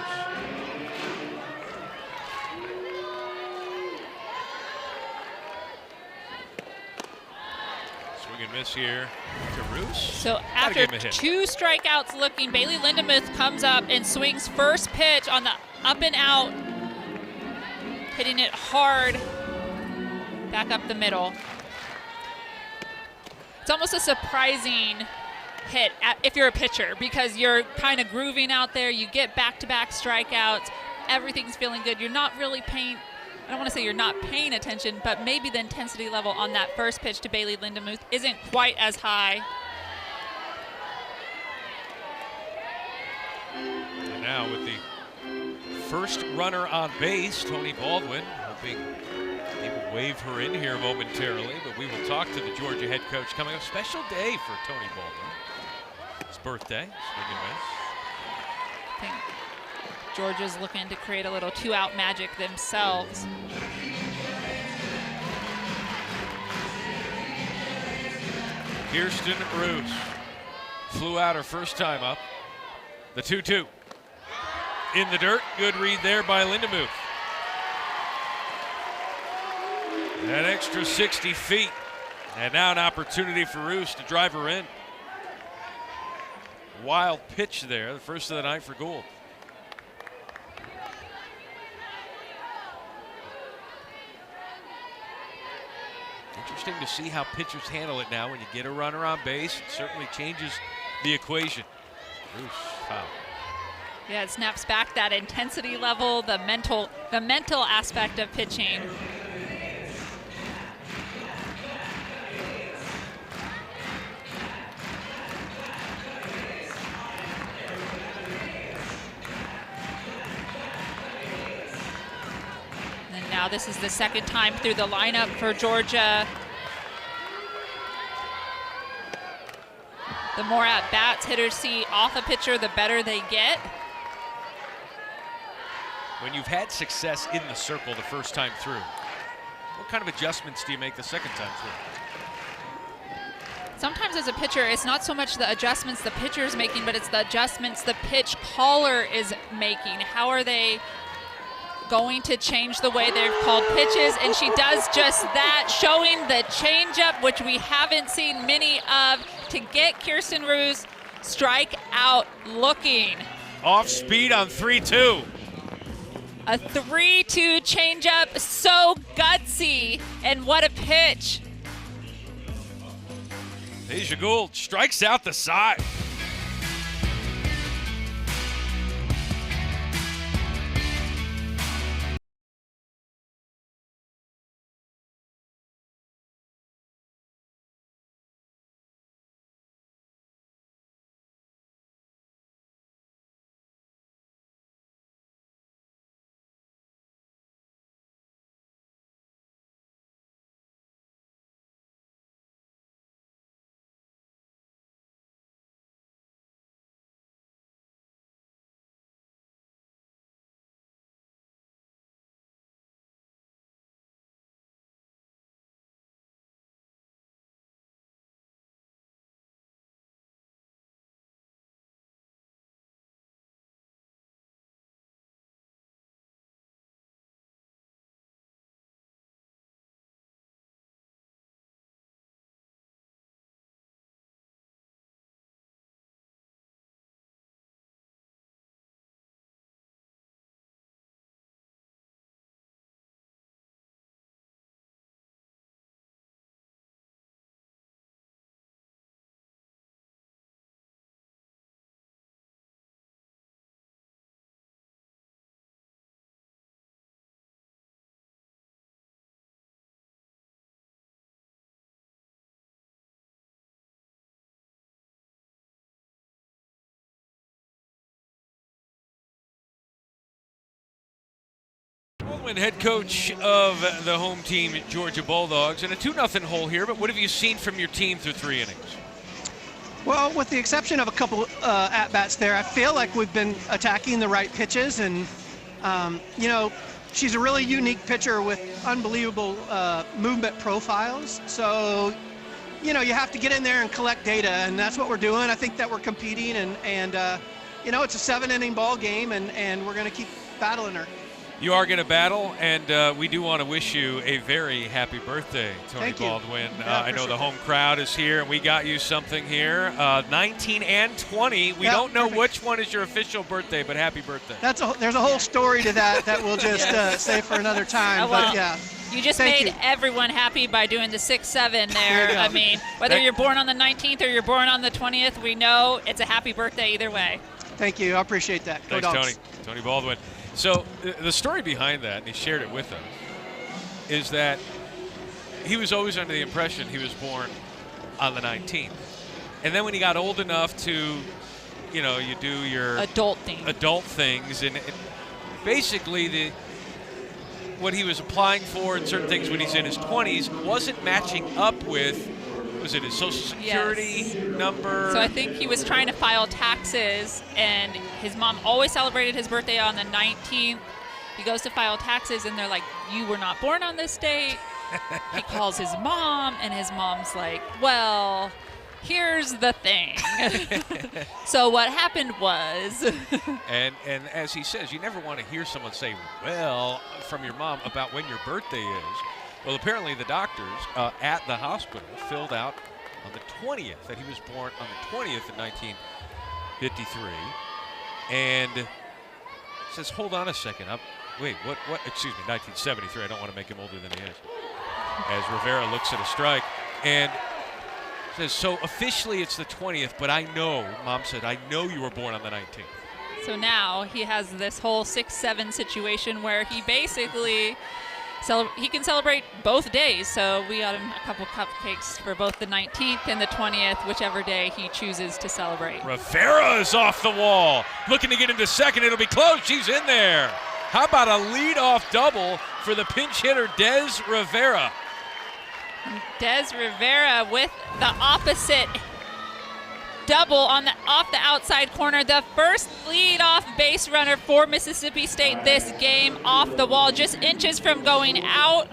Swing and miss here to Roos. So after 2 strikeouts looking, Bailey Lindemuth comes up and swings first pitch on the up and out, hitting it hard back up the middle. It's almost a surprising hit if you're a pitcher, because you're kind of grooving out there. You get back-to-back strikeouts. Everything's feeling good. You're not really paying, I don't want to say you're not paying attention, but maybe the intensity level on that first pitch to Bailey Lindemuth isn't quite as high. And now with the first runner on base, Tony Baldwin, hoping they will wave her in here momentarily, but we will talk to the Georgia head coach coming up. Special day for Tony Baldwin. His birthday, swing and miss. I think Georgia's looking to create a little 2-out magic themselves. Kirsten Roos flew out her first time up. The 2-2. In the dirt, good read there by Lindemuth. That extra 60 feet. And now an opportunity for Roos to drive her in. Wild pitch there, the first of the night for Gould. Interesting to see how pitchers handle it now when you get a runner on base. It certainly changes the equation. Roos foul. Yeah, it snaps back that intensity level, the mental aspect of pitching. And now this is the second time through the lineup for Georgia. The more at-bats hitters see off a pitcher, the better they get. When you've had success in the circle the first time through, what kind of adjustments do you make the second time through? Sometimes as a pitcher, it's not so much the adjustments the pitcher is making, but it's the adjustments the pitch caller is making. How are they going to change the way they've called pitches? And she does just that, showing the changeup, which we haven't seen many of, to get Kirsten Roos strike out looking. Off speed on 3-2. A 3-2 changeup, so gutsy, and what a pitch. Peja Gould strikes out the side. Baldwin, head coach of the home team, Georgia Bulldogs, in a 2-0 hole here, but what have you seen from your team through 3 innings? Well, with the exception of a couple at-bats there, I feel like we've been attacking the right pitches, and, she's a really unique pitcher with unbelievable movement profiles. So, you have to get in there and collect data, and that's what we're doing. I think that we're competing, and it's a 7-inning ball game, and we're going to keep battling her. You are going to battle, and we do want to wish you a very happy birthday, Tony Baldwin. I know the home crowd is here, and we got you something here. 19 and 20. We don't know which one is your official birthday, but happy birthday. There's a whole story to that we'll just say for another time. Well, but yeah. You just made everyone happy by doing the 6-7 there. I mean, whether you're born on the 19th or you're born on the 20th, we know it's a happy birthday either way. Thank you. I appreciate that. Thanks, Tony. Tony Baldwin. So the story behind that, and he shared it with us, is that he was always under the impression he was born on the 19th. And then when he got old enough to, you do your adult things, and basically what he was applying for and certain things when he's in his 20s wasn't matching up with, was it his Social Security number? So I think he was trying to file taxes, and his mom always celebrated his birthday on the 19th. He goes to file taxes, and they're like, you were not born on this date. He calls his mom, and his mom's like, well, here's the thing. So what happened was... and as he says, you never want to hear someone say, well, from your mom about when your birthday is. Well, apparently the doctors at the hospital filled out on the 20th that he was born on the 20th of 1953, and says, hold on a second. Wait, what? Excuse me, 1973. I don't want to make him older than he is. As Rivera looks at a strike and says, so officially it's the 20th, but I know, Mom said, I know you were born on the 19th. So now he has this whole 6-7 situation where he basically... he can celebrate both days, so we got him a couple cupcakes for both the 19th and the 20th, whichever day he chooses to celebrate. Rivera is off the wall, looking to get into second. It'll be close. She's in there. How about a leadoff double for the pinch hitter, Des Rivera? Des Rivera with the opposite double off the outside corner. The first leadoff base runner for Mississippi State this game, off the wall, just inches from going out.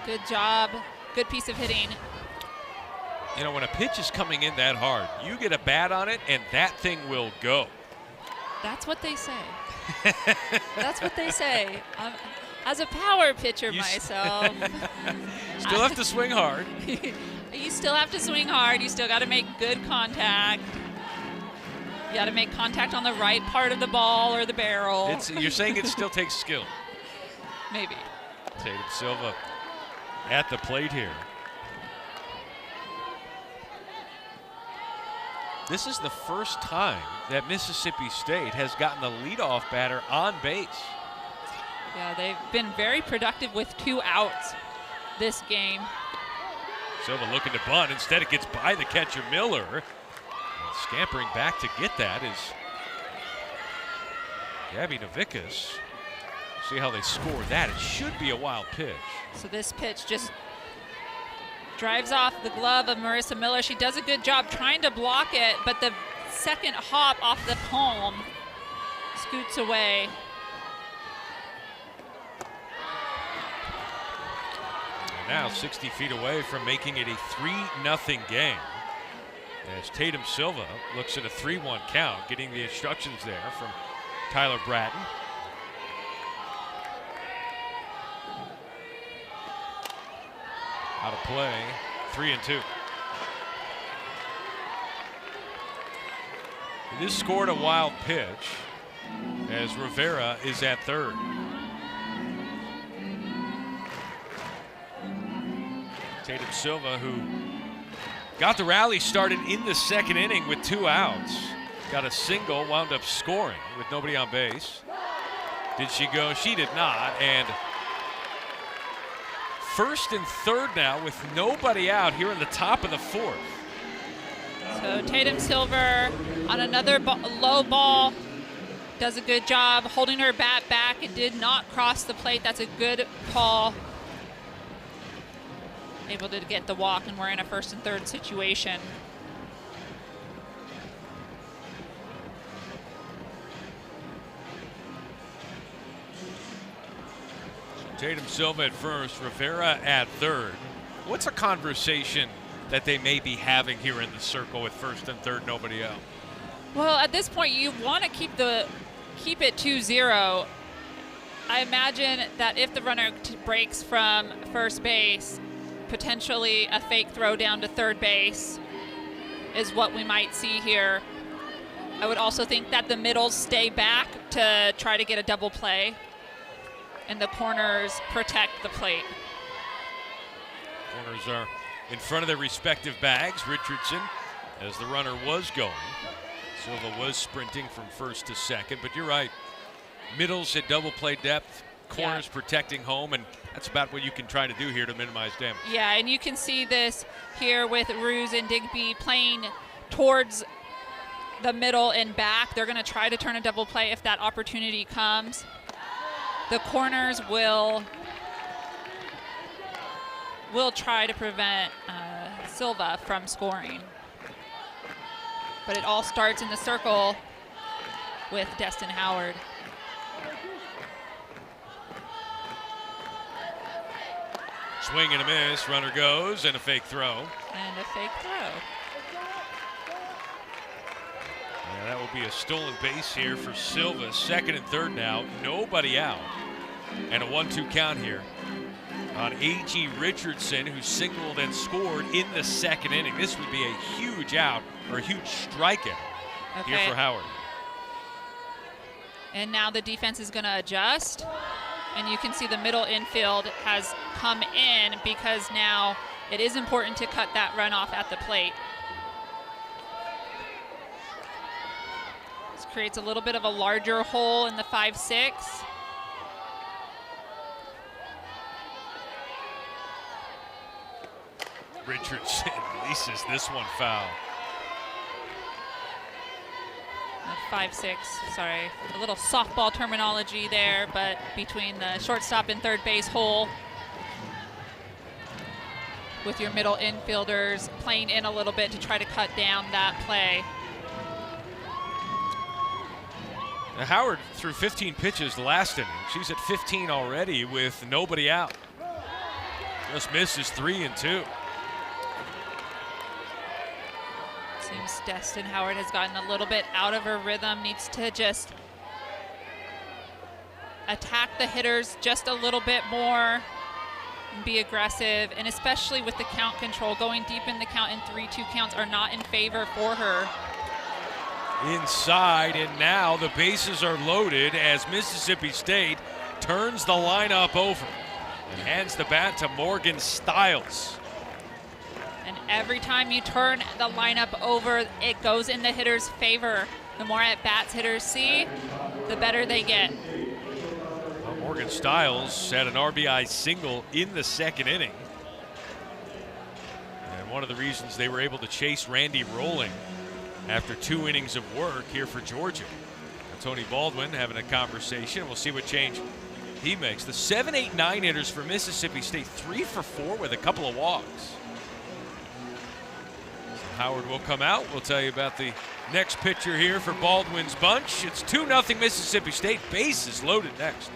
Good job. Good piece of hitting. When a pitch is coming in that hard, you get a bat on it, and that thing will go. That's what they say. That's what they say. As a power pitcher myself. Still have to swing hard. You still have to swing hard. You still got to make good contact. You got to make contact on the right part of the ball or the barrel. You're saying it still takes skill. Maybe. Tatum Silva at the plate here. This is the first time that Mississippi State has gotten the leadoff batter on base. Yeah, they've been very productive with 2 outs this game. Silva looking to bunt. Instead, it gets by the catcher, Miller. And scampering back to get that is Gabby Navikas. See how they score that. It should be a wild pitch. So this pitch just drives off the glove of Marissa Miller. She does a good job trying to block it, but the second hop off the palm scoots away. Now 60 feet away from making it a 3-0 game. As Tatum Silva looks at a 3-1 count, getting the instructions there from Tyler Bratton. Out of play, 3-2. This scored a wild pitch as Rivera is at third. Tatum Silva, who got the rally started in the second inning with 2 outs, got a single, wound up scoring with nobody on base. Did she go? She did not. And first and third now with nobody out here in the top of the 4th. So Tatum Silva on another low ball does a good job holding her bat back. It did not cross the plate. That's a good call. Able to get the walk, and we're in a first and third situation. Tatum Silva at first, Rivera at third. What's a conversation that they may be having here in the circle with first and third, nobody out? Well, at this point, you want to keep it 2-0. I imagine that if the runner breaks from first base, potentially a fake throw down to third base is what we might see here. I would also think that the middles stay back to try to get a double play, and the corners protect the plate. Corners are in front of their respective bags. Richardson, as the runner was going. Silva was sprinting from first to second, but you're right. Middles at double play depth, corners protecting home, and that's about what you can try to do here to minimize damage. Yeah, and you can see this here with Ruse and Digby playing towards the middle and back. They're going to try to turn a double play if that opportunity comes. The corners will try to prevent Silva from scoring. But it all starts in the circle with Destin Howard. Swing and a miss, runner goes, and a fake throw. And a fake throw. Yeah, that will be a stolen base here for Silva. Second and third now, nobody out. And a 1-2 count here on A.G. Richardson, who singled and scored in the second inning. This would be a huge out, or a huge strikeout here for Howard. And now the defense is going to adjust. And you can see the middle infield has come in because now it is important to cut that runoff at the plate. This creates a little bit of a larger hole in the 5-6. Richardson releases this one foul. 5-6, sorry. A little softball terminology there, but between the shortstop and third base hole, with your middle infielders playing in a little bit to try to cut down that play. Now Howard threw 15 pitches the last inning. She's at 15 already with nobody out. Just misses 3 and 2. Seems Destin Howard has gotten a little bit out of her rhythm, needs to just attack the hitters just a little bit more and be aggressive, and especially with the count control, going deep in the count and 3-2 counts are not in favor for her. Inside, and now the bases are loaded as Mississippi State turns the lineup over and hands the bat to Morgan Stiles. And every time you turn the lineup over, it goes in the hitter's favor. The more at-bats hitters see, the better they get. Well, Morgan Stiles had an RBI single in the second inning. And one of the reasons they were able to chase Randy Rolling after 2 innings of work here for Georgia. And Tony Baldwin having a conversation. We'll see what change he makes. The 7, 8, 9 hitters for Mississippi State, 3 for 4 with a couple of walks. Howard will come out. We'll tell you about the next pitcher here for Baldwin's bunch. It's 2-0 Mississippi State. Bases loaded next.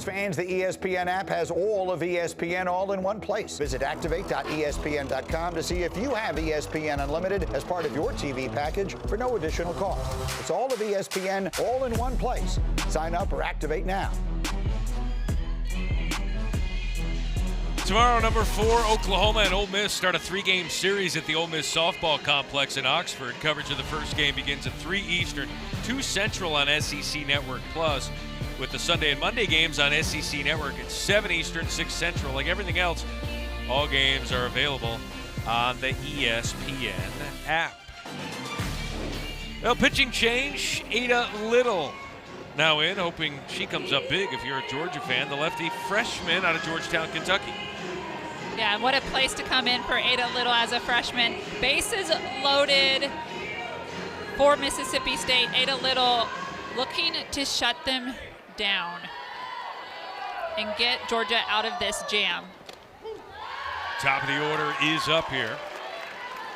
Sports fans, the ESPN app has all of ESPN all in one place. Visit activate.espn.com to see if you have ESPN Unlimited as part of your TV package for no additional cost. It's all of ESPN all in one place. Sign up or activate now. Tomorrow, number 4, Oklahoma and Ole Miss start a 3-game series at the Ole Miss softball complex in Oxford. Coverage of the first game begins at 3 Eastern, 2 Central on SEC Network Plus, with the Sunday and Monday games on SEC Network at 7 Eastern, 6 Central. Like everything else, all games are available on the ESPN app. Well, pitching change, Ada Little now in, hoping she comes up big if you're a Georgia fan. The lefty freshman out of Georgetown, Kentucky. Yeah, and what a place to come in for Ada Little as a freshman. Bases loaded for Mississippi State. Ada Little looking to shut them down and get Georgia out of this jam. Top of the order is up here.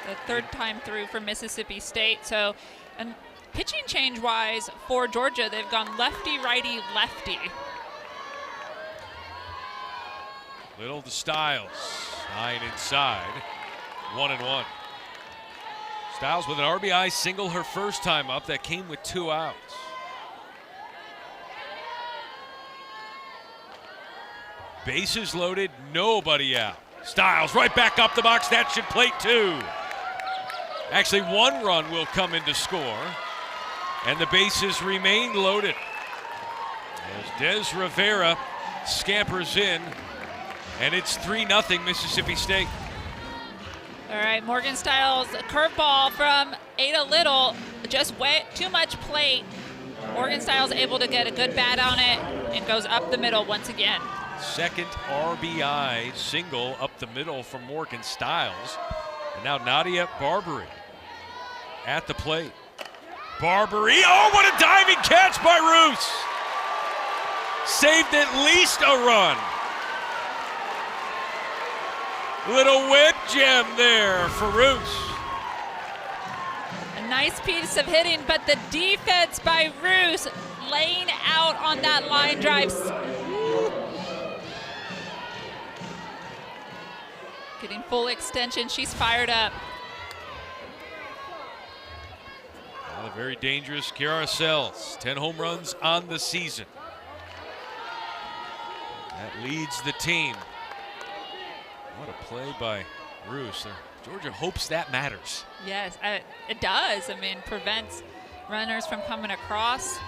The third time through for Mississippi State. So, and pitching change-wise for Georgia, they've gone lefty, righty, lefty. Little to Styles, 9 inside, 1-1. Styles with an RBI single her first time up. That came with 2 outs. Bases loaded, nobody out. Styles right back up the box. That should plate 2. Actually, 1 run will come in to score, and the bases remain loaded as Des Rivera scampers in, and it's 3-0 Mississippi State. All right, Morgan Styles, a curveball from Ada Little, just way too much plate. Morgan Styles able to get a good bat on it and goes up the middle once again. Second RBI single up the middle from Morgan Styles. And now Nadia Barbary at the plate. Barbary, oh, what a diving catch by Roos. Saved at least a run. Little whip gem there for Roos. A nice piece of hitting, but the defense by Roos laying out on that line drive. Getting full extension, she's fired up. Well, a very dangerous Kiara Sells, 10 home runs on the season. That leads the team. What a play by Roos. Georgia hopes that matters. Yes, it does. I mean, prevents runners from coming across.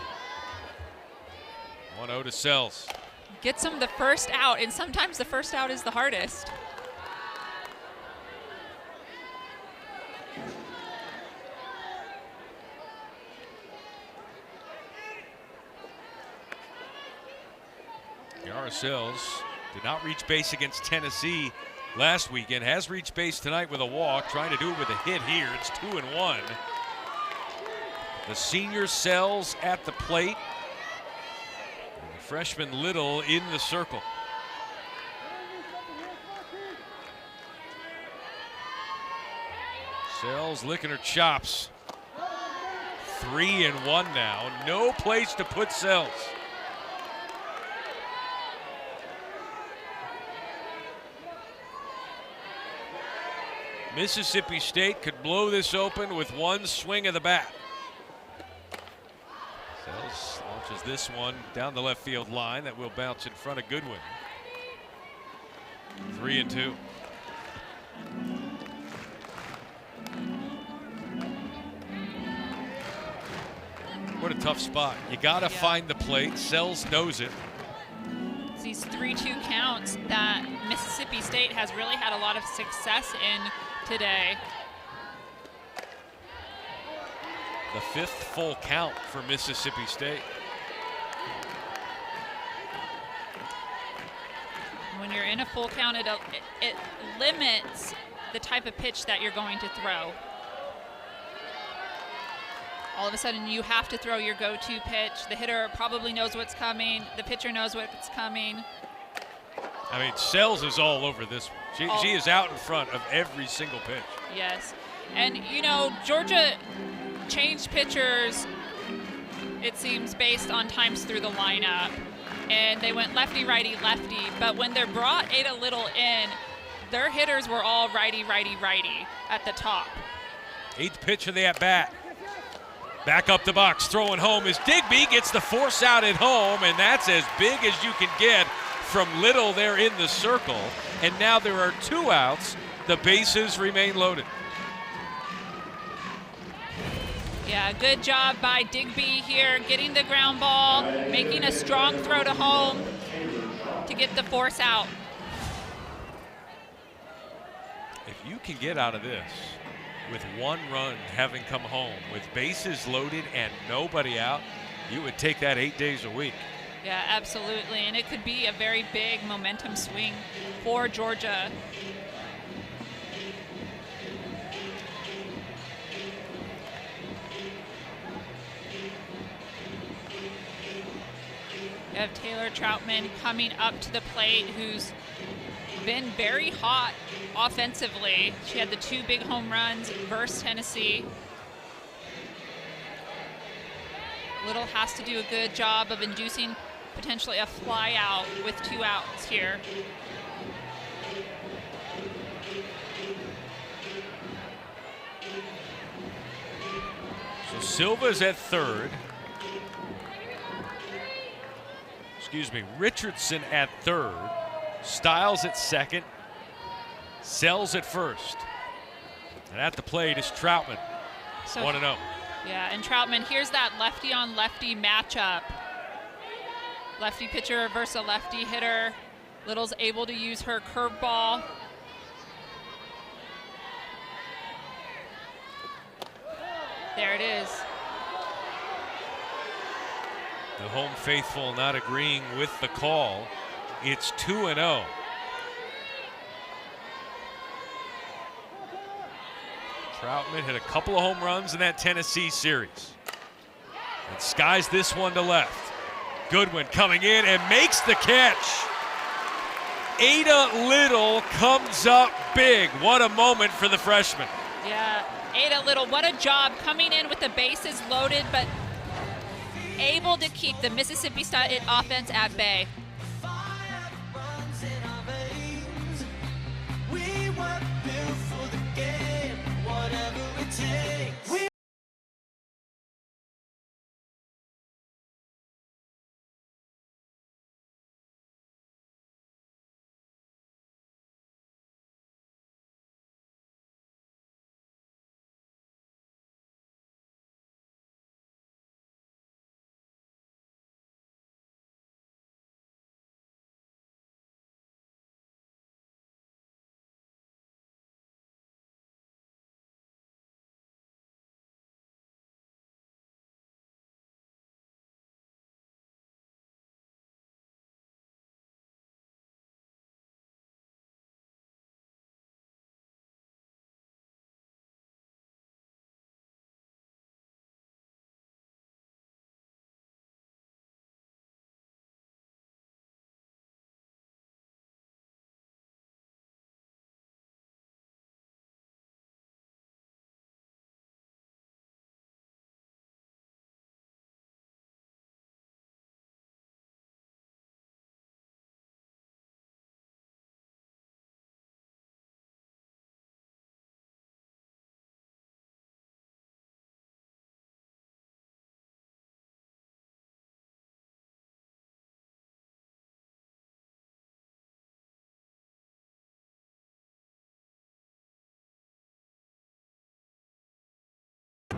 1-0 to Sells. Gets them the first out, and sometimes the first out is the hardest. Kiara Sells did not reach base against Tennessee last weekend. Has reached base tonight with a walk. Trying to do it with a hit here. It's 2-1. The senior Sells at the plate. And the freshman Little in the circle. Sells licking her chops. 3-1 now. No place to put Sells. Mississippi State could blow this open with one swing of the bat. Sells launches this one down the left field line that will bounce in front of Goodwin. 3-2. What a tough spot. You gotta find the plate. Sells knows it. It's these 3-2 counts that Mississippi State has really had a lot of success in today. The 5th full count for Mississippi State. When you're in a full count, it limits the type of pitch that you're going to throw. All of a sudden, you have to throw your go-to pitch. The hitter probably knows what's coming. The pitcher knows what's coming. I mean, Sells is all over this one. She is out in front of every single pitch. Yes. And, you know, Georgia changed pitchers, it seems, based on times through the lineup. and they went lefty, righty, lefty. But when they brought Ada Little in, their hitters were all righty, righty, righty at the top. 8th pitch of the at-bat. Back up the box, throwing home is Digby, gets the force out at home, and that's as big as you can get from Little there in the circle. And now there are 2 outs. The bases remain loaded. Yeah, good job by Digby here, getting the ground ball, making a strong throw to home to get the force out. If you can get out of this with 1 run having come home, with bases loaded and nobody out, you would take that 8 days a week. Yeah, absolutely, and it could be a very big momentum swing for Georgia. You have Taylor Troutman coming up to the plate, who's been very hot offensively. She had the 2 big home runs versus Tennessee. Little has to do a good job of inducing potentially a fly out with 2 outs here. So Silva's at third. Richardson at third. Stiles at second. Sells at first. And at the plate is Troutman. So 1-0. Yeah, and Troutman, here's that lefty on lefty matchup. Lefty pitcher versus a lefty hitter. Little's able to use her curveball. There it is. The home faithful not agreeing with the call. It's 2-0. Troutman hit a couple of home runs in that Tennessee series. And skies this one to left. Goodwin coming in and makes the catch. Ada Little comes up big. What a moment for the freshman. Yeah, Ada Little, what a job coming in with the bases loaded, but able to keep the Mississippi State offense at bay.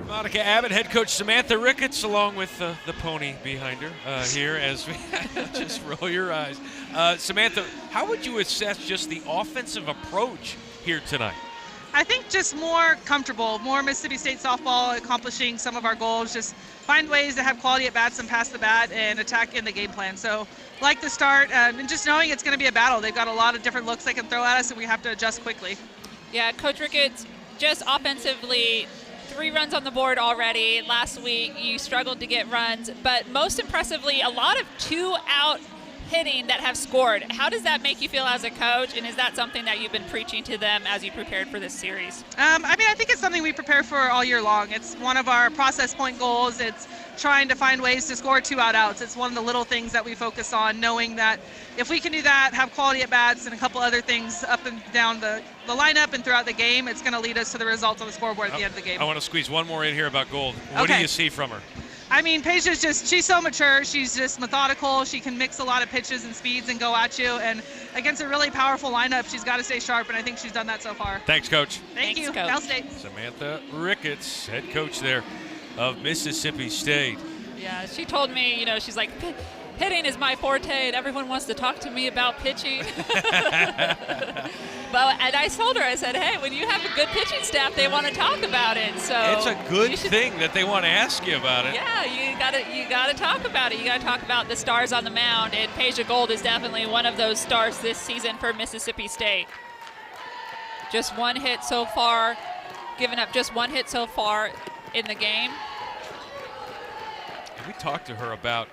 Monica Abbott, head coach Samantha Ricketts, along with the pony behind her here as we just roll your eyes. Samantha, how would you assess just the offensive approach here tonight? I think just more comfortable, more Mississippi State softball, accomplishing some of our goals, just find ways to have quality at bats and pass the bat and attack in the game plan. So like the start and just knowing it's going to be a battle. They've got a lot of different looks they can throw at us and we have to adjust quickly. Yeah, Coach Ricketts, just offensively, 3 runs on the board already. Last week you struggled to get runs, but most impressively, a lot of 2-out hitting that have scored. How does that make you feel as a coach, and is that something that you've been preaching to them as you prepared for this series? I think it's something we prepare for all year long. It's one of our process point goals. It's trying to find ways to score 2 outs. It's one of the little things that we focus on, knowing that if we can do that, have quality at bats and a couple other things up and down the lineup and throughout the game, it's going to lead us to the results on the scoreboard at the end of the game. I want to squeeze one more in here about Gold. What do you see from her? Paige she's so mature. She's just methodical. She can mix a lot of pitches and speeds and go at you. And against a really powerful lineup, she's got to stay sharp, and I think she's done that so far. Thanks, Coach. Thanks, you. Coach. Cal State. Samantha Ricketts, head coach there of Mississippi State. Yeah, she told me, she's like, hitting is my forte, and everyone wants to talk to me about pitching. And I told her, I said, hey, when you have a good pitching staff, they want to talk about it. So it's a good thing that they want to ask you about it. Yeah, you gotta talk about it. You gotta talk about the stars on the mound, and Peja Gold is definitely one of those stars this season for Mississippi State. Just one hit so far, giving up just one hit so far in the game. We talked to her about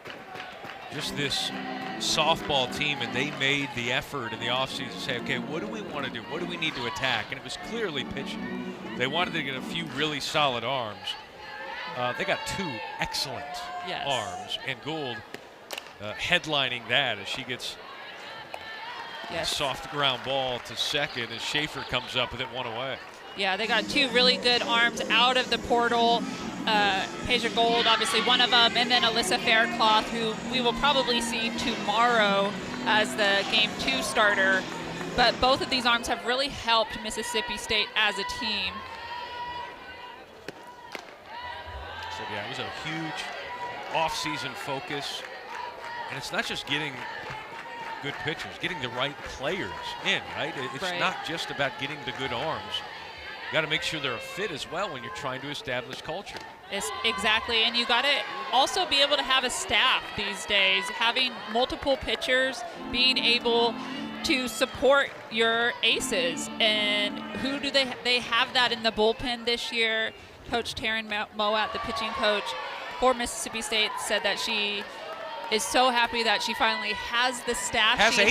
just this softball team, and they made the effort in the offseason to say, okay, what do we want to do? What do we need to attack? And it was clearly pitching. They wanted to get a few really solid arms. They got 2 excellent arms, and Gould headlining that as she gets a soft ground ball to second as Schaefer comes up with it 1 away. Yeah, they got 2 really good arms out of the portal. Peja Gold, obviously one of them, and then Alyssa Faircloth, who we will probably see tomorrow as the Game 2 starter. But both of these arms have really helped Mississippi State as a team. So, yeah, it was a huge off-season focus. And it's not just getting good pitchers, getting the right players in, right? It's not just about getting the good arms. You got to make sure they're a fit as well when you're trying to establish culture. Exactly, and you got to also be able to have a staff these days, having multiple pitchers, being able to support your aces. And who do they have that in the bullpen this year? Coach Taryn Mowat, the pitching coach for Mississippi State, said that she is so happy that she finally has the staff. She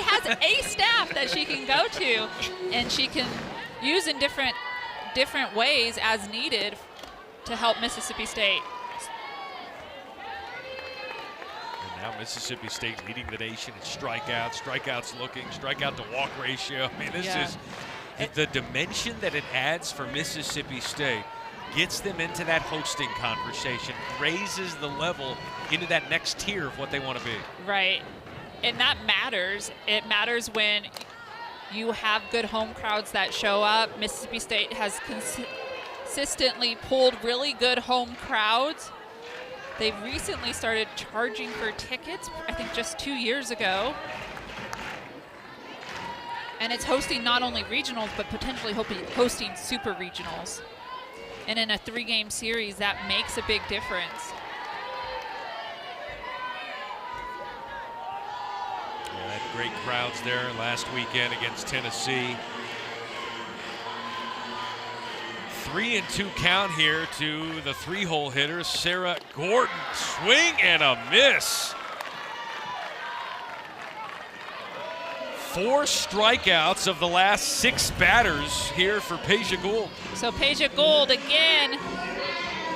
has a staff that she can go to, and she can use in different ways as needed to help Mississippi State. And now Mississippi State leading the nation in strikeouts looking, strikeout to walk ratio. I mean, this is the dimension that it adds for Mississippi State. Gets them into that hosting conversation, raises the level into that next tier of what they want to be. Right, and that matters. It matters when you have good home crowds that show up. Mississippi State has consistently pulled really good home crowds. They recently started charging for tickets, I think just 2 years ago. And it's hosting not only regionals, but potentially hosting super regionals. And in a 3-game series, that makes a big difference. Yeah, had great crowds there last weekend against Tennessee. 3-2 count here to the 3-hole hitter, Sarah Gordon. Swing and a miss. 4 strikeouts of the last 6 batters here for Peja Gould. So Peja Gould again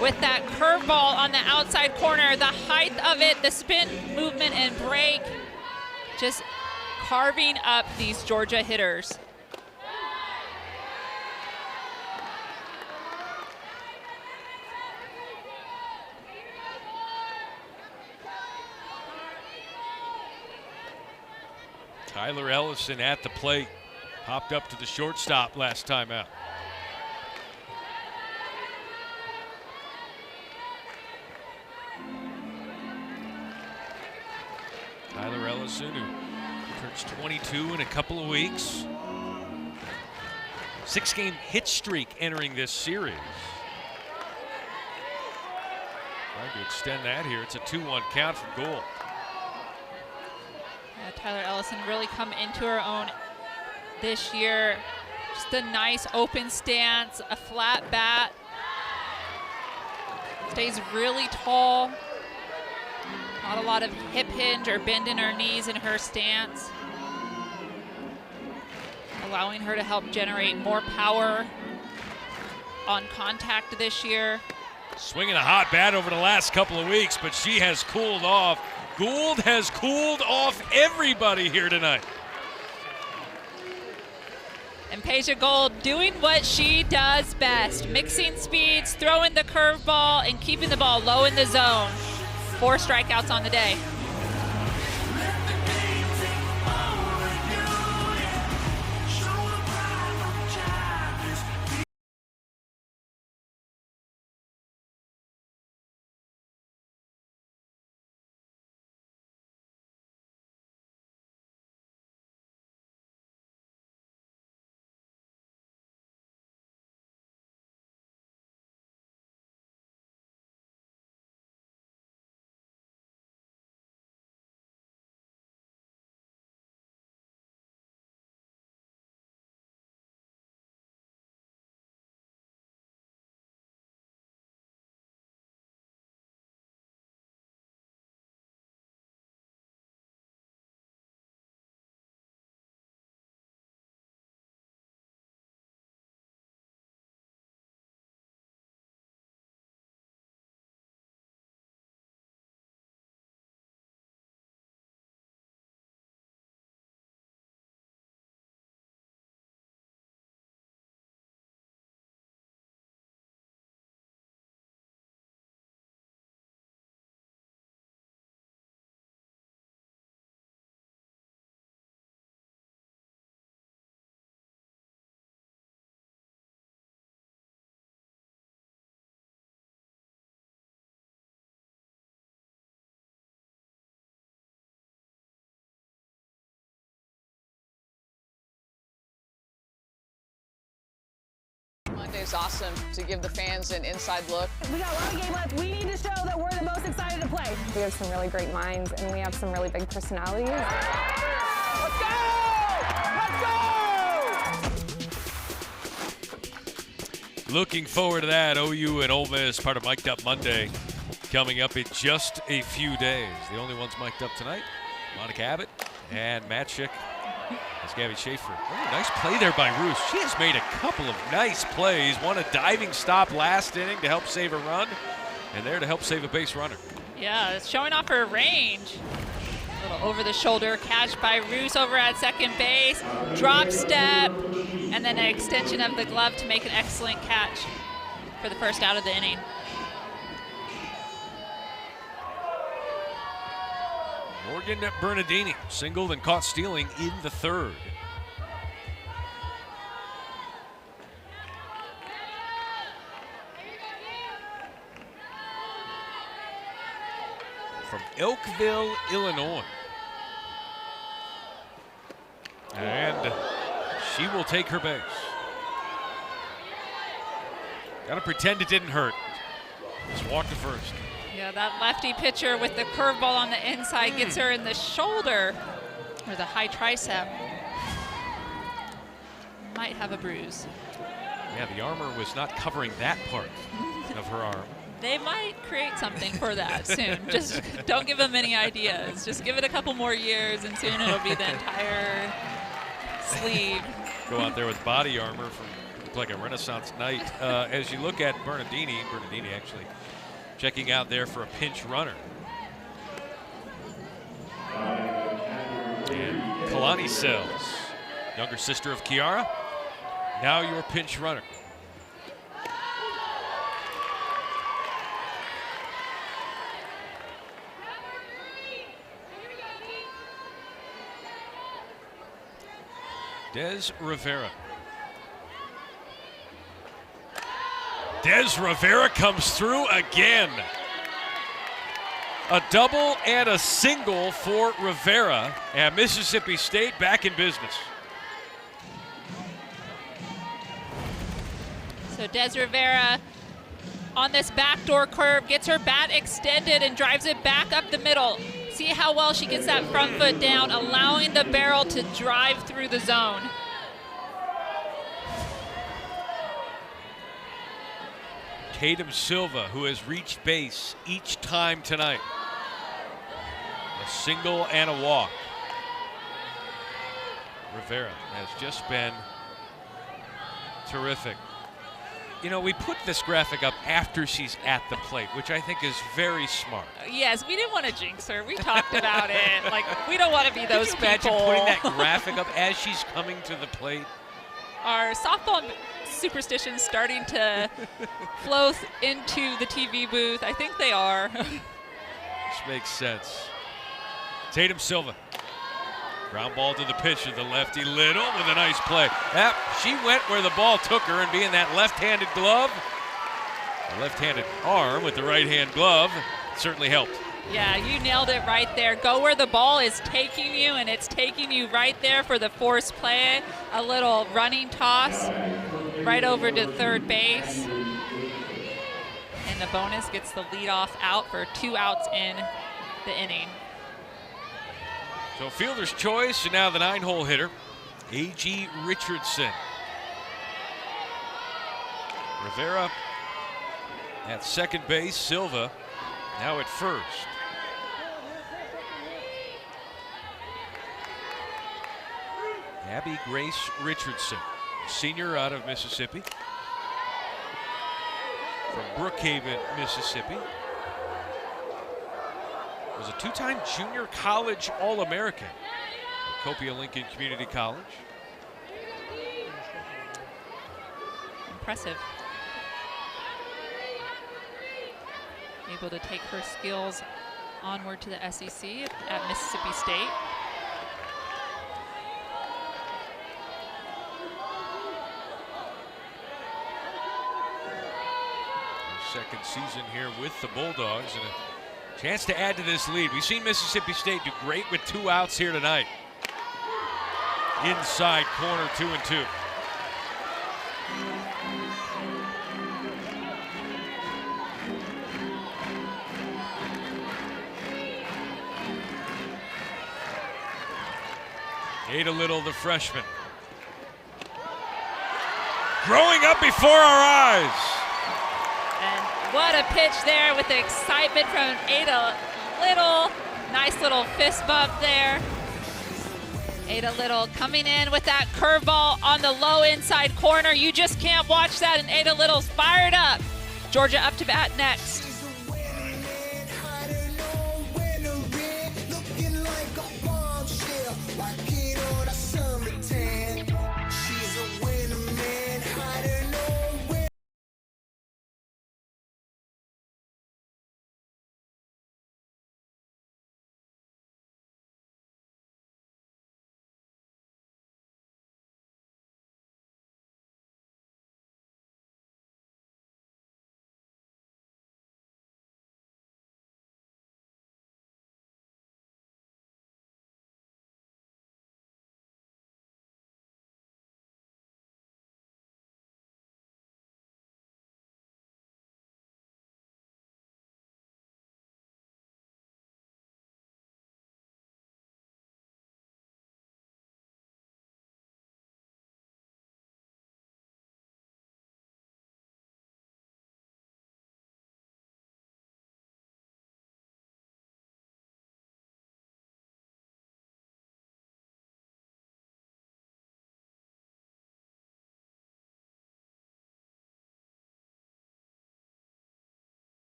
with that curveball on the outside corner, the height of it, the spin, movement, and break, just carving up these Georgia hitters. Tyler Ellison at the plate. Popped up to the shortstop last time out. Tyler Ellison, who turns 22 in a couple of weeks. 6-game hit streak entering this series. Trying to extend that here. It's a 2-1 count from Gould. Tyler Ellison really come into her own this year. Just a nice open stance, a flat bat. Stays really tall Not a lot of hip hinge or bend in her knees in her stance. Allowing her to help generate more power on contact this year. Swinging a hot bat over the last couple of weeks, but she has cooled off. Gould has cooled off everybody here tonight. And Peja Gould doing what she does best, mixing speeds, throwing the curveball, and keeping the ball low in the zone. 4 strikeouts on the day. Monday's awesome to give the fans an inside look. We got one game left. We need to show that we're the most excited to play. We have some really great minds, and we have some really big personalities. Let's go! Let's go! Looking forward to that. OU and Ole Miss, part of Mic'd Up Monday, coming up in just a few days. The only ones mic'd up tonight, Monica Abbott and Matt Schick. That's Gabby Schaefer. Oh, nice play there by Roos. She has made a couple of nice plays. Won a diving stop last inning to help save a run, and there to help save a base runner. Yeah, it's showing off her range. A little over-the-shoulder catch by Roos over at second base. Drop step, and then an extension of the glove to make an excellent catch for the first out of the inning. Morgan Bernardini singled and caught stealing in the third. From Elkville, Illinois. And she will take her base. Gotta pretend it didn't hurt. Just walk to first. Yeah, that lefty pitcher with the curveball on the inside gets her in the shoulder or the high tricep. Might have a bruise. Yeah, the armor was not covering that part of her arm. They might create something for that soon. Just don't give them any ideas. Just give it a couple more years and soon it'll be the entire sleeve. Go out there with body armor from look like a Renaissance knight. As you look at Bernardini actually checking out there for a pinch runner. And Kalani Sells, younger sister of Kiara, now your pinch runner. Des Rivera. Des Rivera comes through again. A double and a single for Rivera, and Mississippi State back in business. So Des Rivera on this backdoor curve gets her bat extended and drives it back up the middle. See how well she gets that front foot down, allowing the barrel to drive through the zone. Tatum Silva, who has reached base each time tonight. single and a walk. Rivera has just been terrific. You know, we put this graphic up after she's at the plate, which I think is very smart. Yes, we didn't want to jinx her. We talked about it. Like, we don't want to be those people. Could you imagine putting that graphic up as she's coming to the plate? Our softball superstitions starting to flow into the TV booth. I think they are. This makes sense. Tatum Silva. Ground ball to the pitcher, the lefty Little with a nice play. Yep, she went where the ball took her, and being that left-handed glove, the left-handed arm with the right-hand glove certainly helped. Yeah, you nailed it right there. Go where the ball is taking you, and it's taking you right there for the force play. A little running toss right over to third base. And the bonus gets the leadoff out for 2 outs in the inning. So fielder's choice, and now the 9-hole hitter, A.G. Richardson. Rivera at second base, Silva now at first. Abby Grace Richardson, senior out of Mississippi, from Brookhaven, Mississippi. Was a 2-time junior college All-American at Copia Lincoln Community College. Impressive. Able to take her skills onward to the SEC at Mississippi State. Second season here with the Bulldogs, and a chance to add to this lead. We've seen Mississippi State do great with 2 outs here tonight. Inside corner, 2-2. Ada Little, the freshman. Growing up before our eyes. And what a pitch there with the excitement from Ada Little. Nice little fist bump there. Ada Little coming in with that curveball on the low inside corner. You just can't watch that, and Ada Little's fired up. Georgia up to bat next.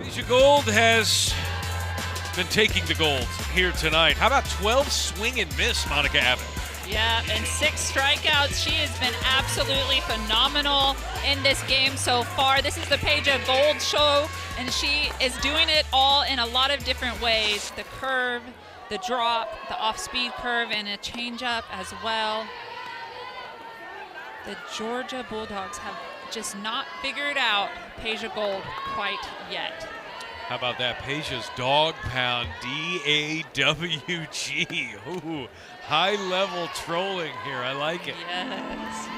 Asia Gold has been taking the gold here tonight. How about 12 swing and miss, Monica Abbott? Yeah, and 6 strikeouts. She has been absolutely phenomenal in this game so far. This is the Peja Gold show, and she is doing it all in a lot of different ways. The curve, the drop, the off-speed curve, and a changeup as well. The Georgia Bulldogs have just not figured out Peja Gold quite yet. How about that? Peja's dog pound, D-A-W-G. Ooh, high-level trolling here. I like it. Yes.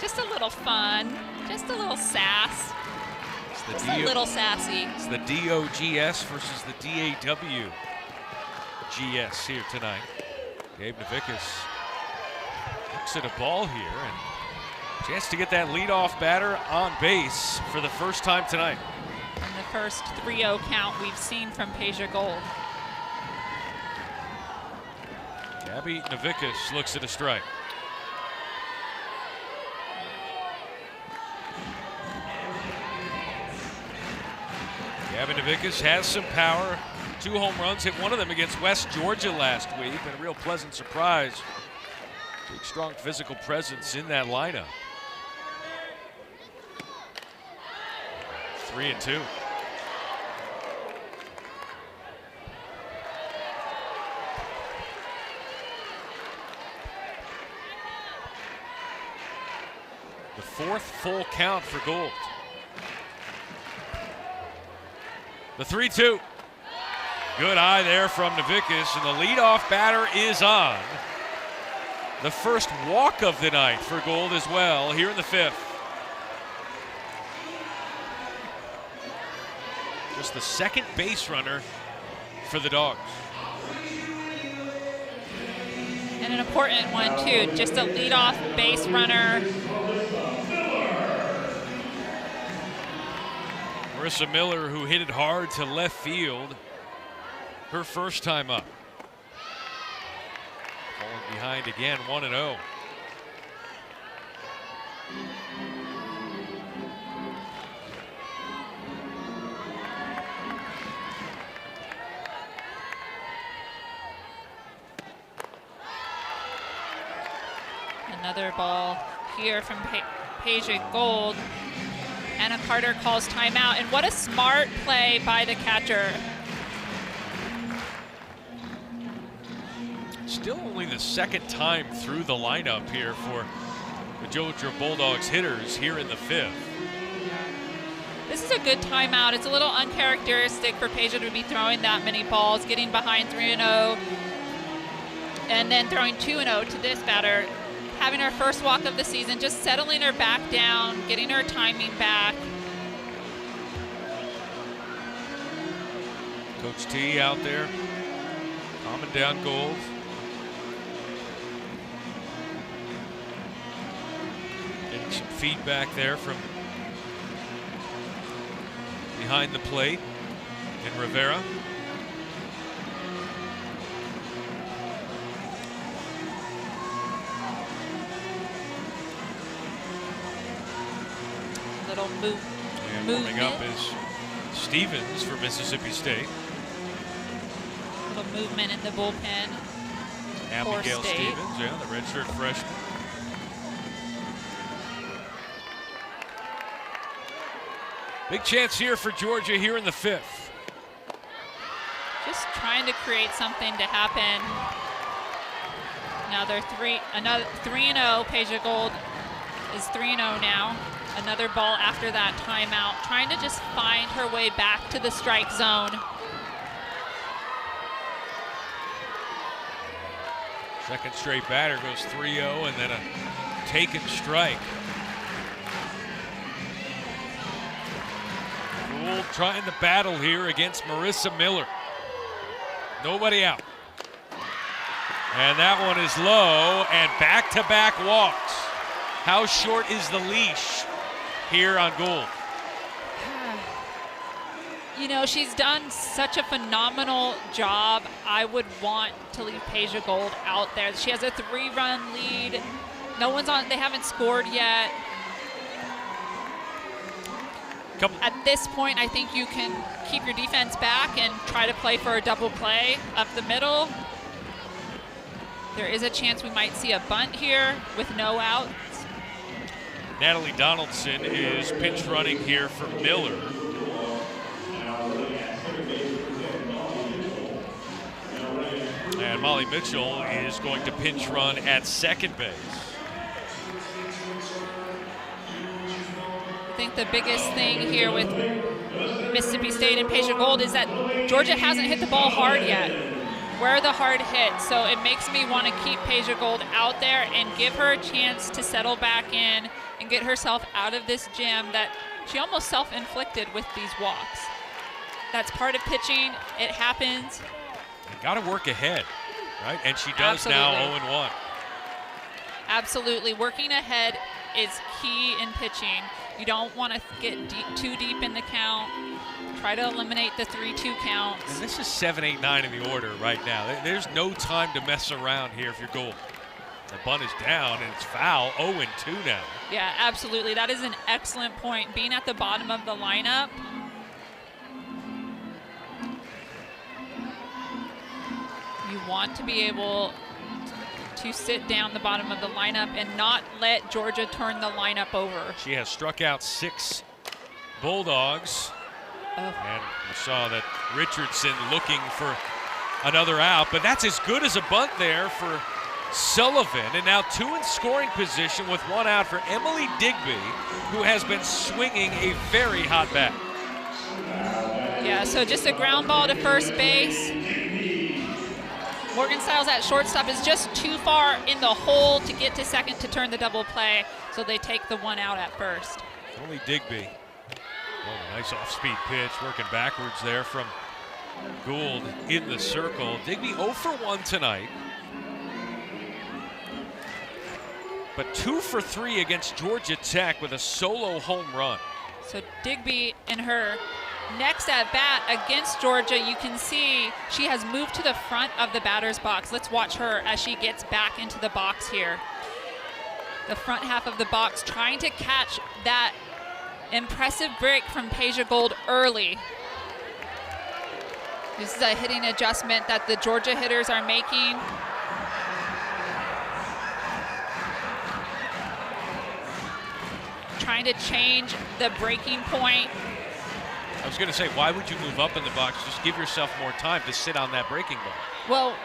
Just a little fun. Just a little sass. Just a little sassy. It's the D-O-G-S versus the D-A-W-G-S here tonight. Gabe Navickas looks at a ball here and chance to get that leadoff batter on base for the first time tonight. And the first 3-0 count we've seen from Peja Gold. Gabby Navickas looks at a strike. Gabby Navickas has some power. 2 home runs, hit one of them against West Georgia last week, and a real pleasant surprise. Big, strong physical presence in that lineup. 3-2. The 4th full count for Gold. The 3-2. Good eye there from Navickas, and the leadoff batter is on. The first walk of the night for Gold as well here in the 5th. Just the second base runner for the Dogs. And an important one too, just a leadoff base runner. Marissa Miller, who hit it hard to left field, her first time up. Falling behind again, 1-0. Another ball here from Peja Gold. Anna Carter calls timeout, and what a smart play by the catcher. Still only the second time through the lineup here for the Georgia Bulldogs hitters here in the 5th. This is a good timeout. It's a little uncharacteristic for Peja to be throwing that many balls, getting behind 3-0, and then throwing 2-0 to this batter. Having her first walk of the season, just settling her back down, getting her timing back. Coach T out there, calming down Gold. Getting some feedback there from behind the plate in Rivera. Little And warming up is Stevens for Mississippi State. Little movement in the bullpen. Abigail Stevens, yeah, the redshirt freshman. Big chance here for Georgia here in the 5th. Just trying to create something to happen. Now they're another 3-0. Peja Gold is 3-0 now. Another ball after that timeout, trying to just find her way back to the strike zone. Second straight batter goes 3-0 and then a taken strike. Gould trying to battle here against Marissa Miller. Nobody out. And that one is low, and back-to-back walks. How short is the leash here on Gould? You know, she's done such a phenomenal job. I would want to leave Peja Gold out there. She has a 3-run lead. No one's on, they haven't scored yet. At this point, I think you can keep your defense back and try to play for a double play up the middle. There is a chance we might see a bunt here with no outs. Natalie Donaldson is pinch running here for Miller. And Molly Mitchell is going to pinch run at second base. I think the biggest thing here with Mississippi State and Peja Gold is that Georgia hasn't hit the ball hard yet. Where are the hard hits? So it makes me want to keep Peja Gold out there and give her a chance to settle back in and get herself out of this jam that she almost self-inflicted with these walks. That's part of pitching. It happens. You got to work ahead, right? And she does now 0-1. Absolutely. Working ahead is key in pitching. You don't want to get too deep in the count. Try to eliminate the 3-2 counts. And this is 7-8-9 in the order right now. There's no time to mess around here if you're Gold. The bunt is down and it's foul. 0-2 now. Yeah, absolutely. That is an excellent point. Being at the bottom of the lineup. You want to be able to sit down the bottom of the lineup and not let Georgia turn the lineup over. She has struck out 6 Bulldogs. And we saw that Richardson looking for another out, but that's as good as a bunt there for Sullivan. And now 2 in scoring position with 1 out for Emily Digby, who has been swinging a very hot bat. Yeah, so just a ground ball to first base. Morgan Stiles at shortstop is just too far in the hole to get to second to turn the double play, so they take the 1 out at first. Only Digby. Oh, nice off-speed pitch, working backwards there from Gould in the circle. Digby 0 for 1 tonight, but 2 for 3 against Georgia Tech with a solo home run. So Digby in her next at bat against Georgia, you can see she has moved to the front of the batter's box. Let's watch her as she gets back into the box here. The front half of the box, trying to catch that impressive break from Peja Gold early. This is a hitting adjustment that the Georgia hitters are making. Trying to change the breaking point. I was going to say, why would you move up in the box? Just give yourself more time to sit on that breaking ball. Well,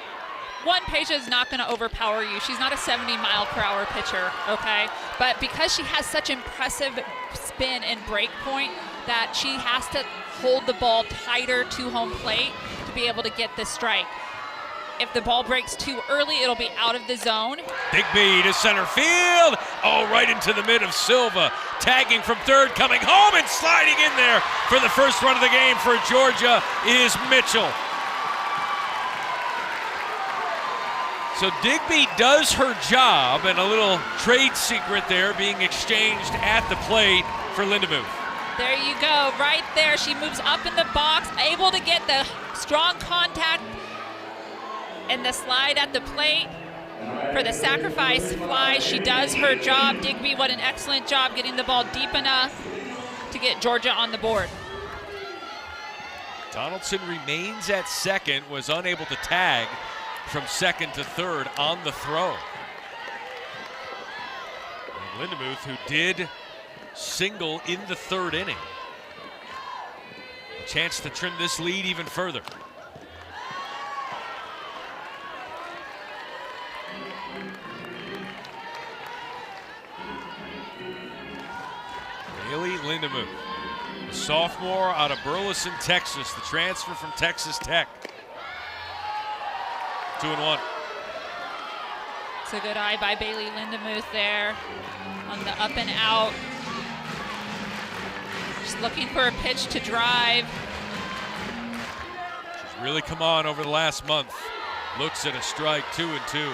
one, Peja is not going to overpower you. She's not a 70-mile-per-hour pitcher, okay? But because she has such impressive spin and break point that she has to hold the ball tighter to home plate to be able to get the strike. If the ball breaks too early, it'll be out of the zone. Digby to center field. Oh, right into the mid of Silva. Tagging from third, coming home and sliding in there for the first run of the game for Georgia is Mitchell. So Digby does her job, and a little trade secret there being exchanged at the plate for Lindemuth. There you go, right there. She moves up in the box, able to get the strong contact and the slide at the plate for the sacrifice fly. She does her job. Digby, what an excellent job getting the ball deep enough to get Georgia on the board. Donaldson remains at second, was unable to tag from second to third on the throw. And Lindemuth, who did single in the third inning. A chance to trim this lead even further. Bailey Lindemuth, a sophomore out of Burleson, Texas, the transfer from Texas Tech. 2-1. It's a good eye by Bailey Lindemuth there on the up and out. Just looking for a pitch to drive. She's really come on over the last month. Looks at a strike, 2-2.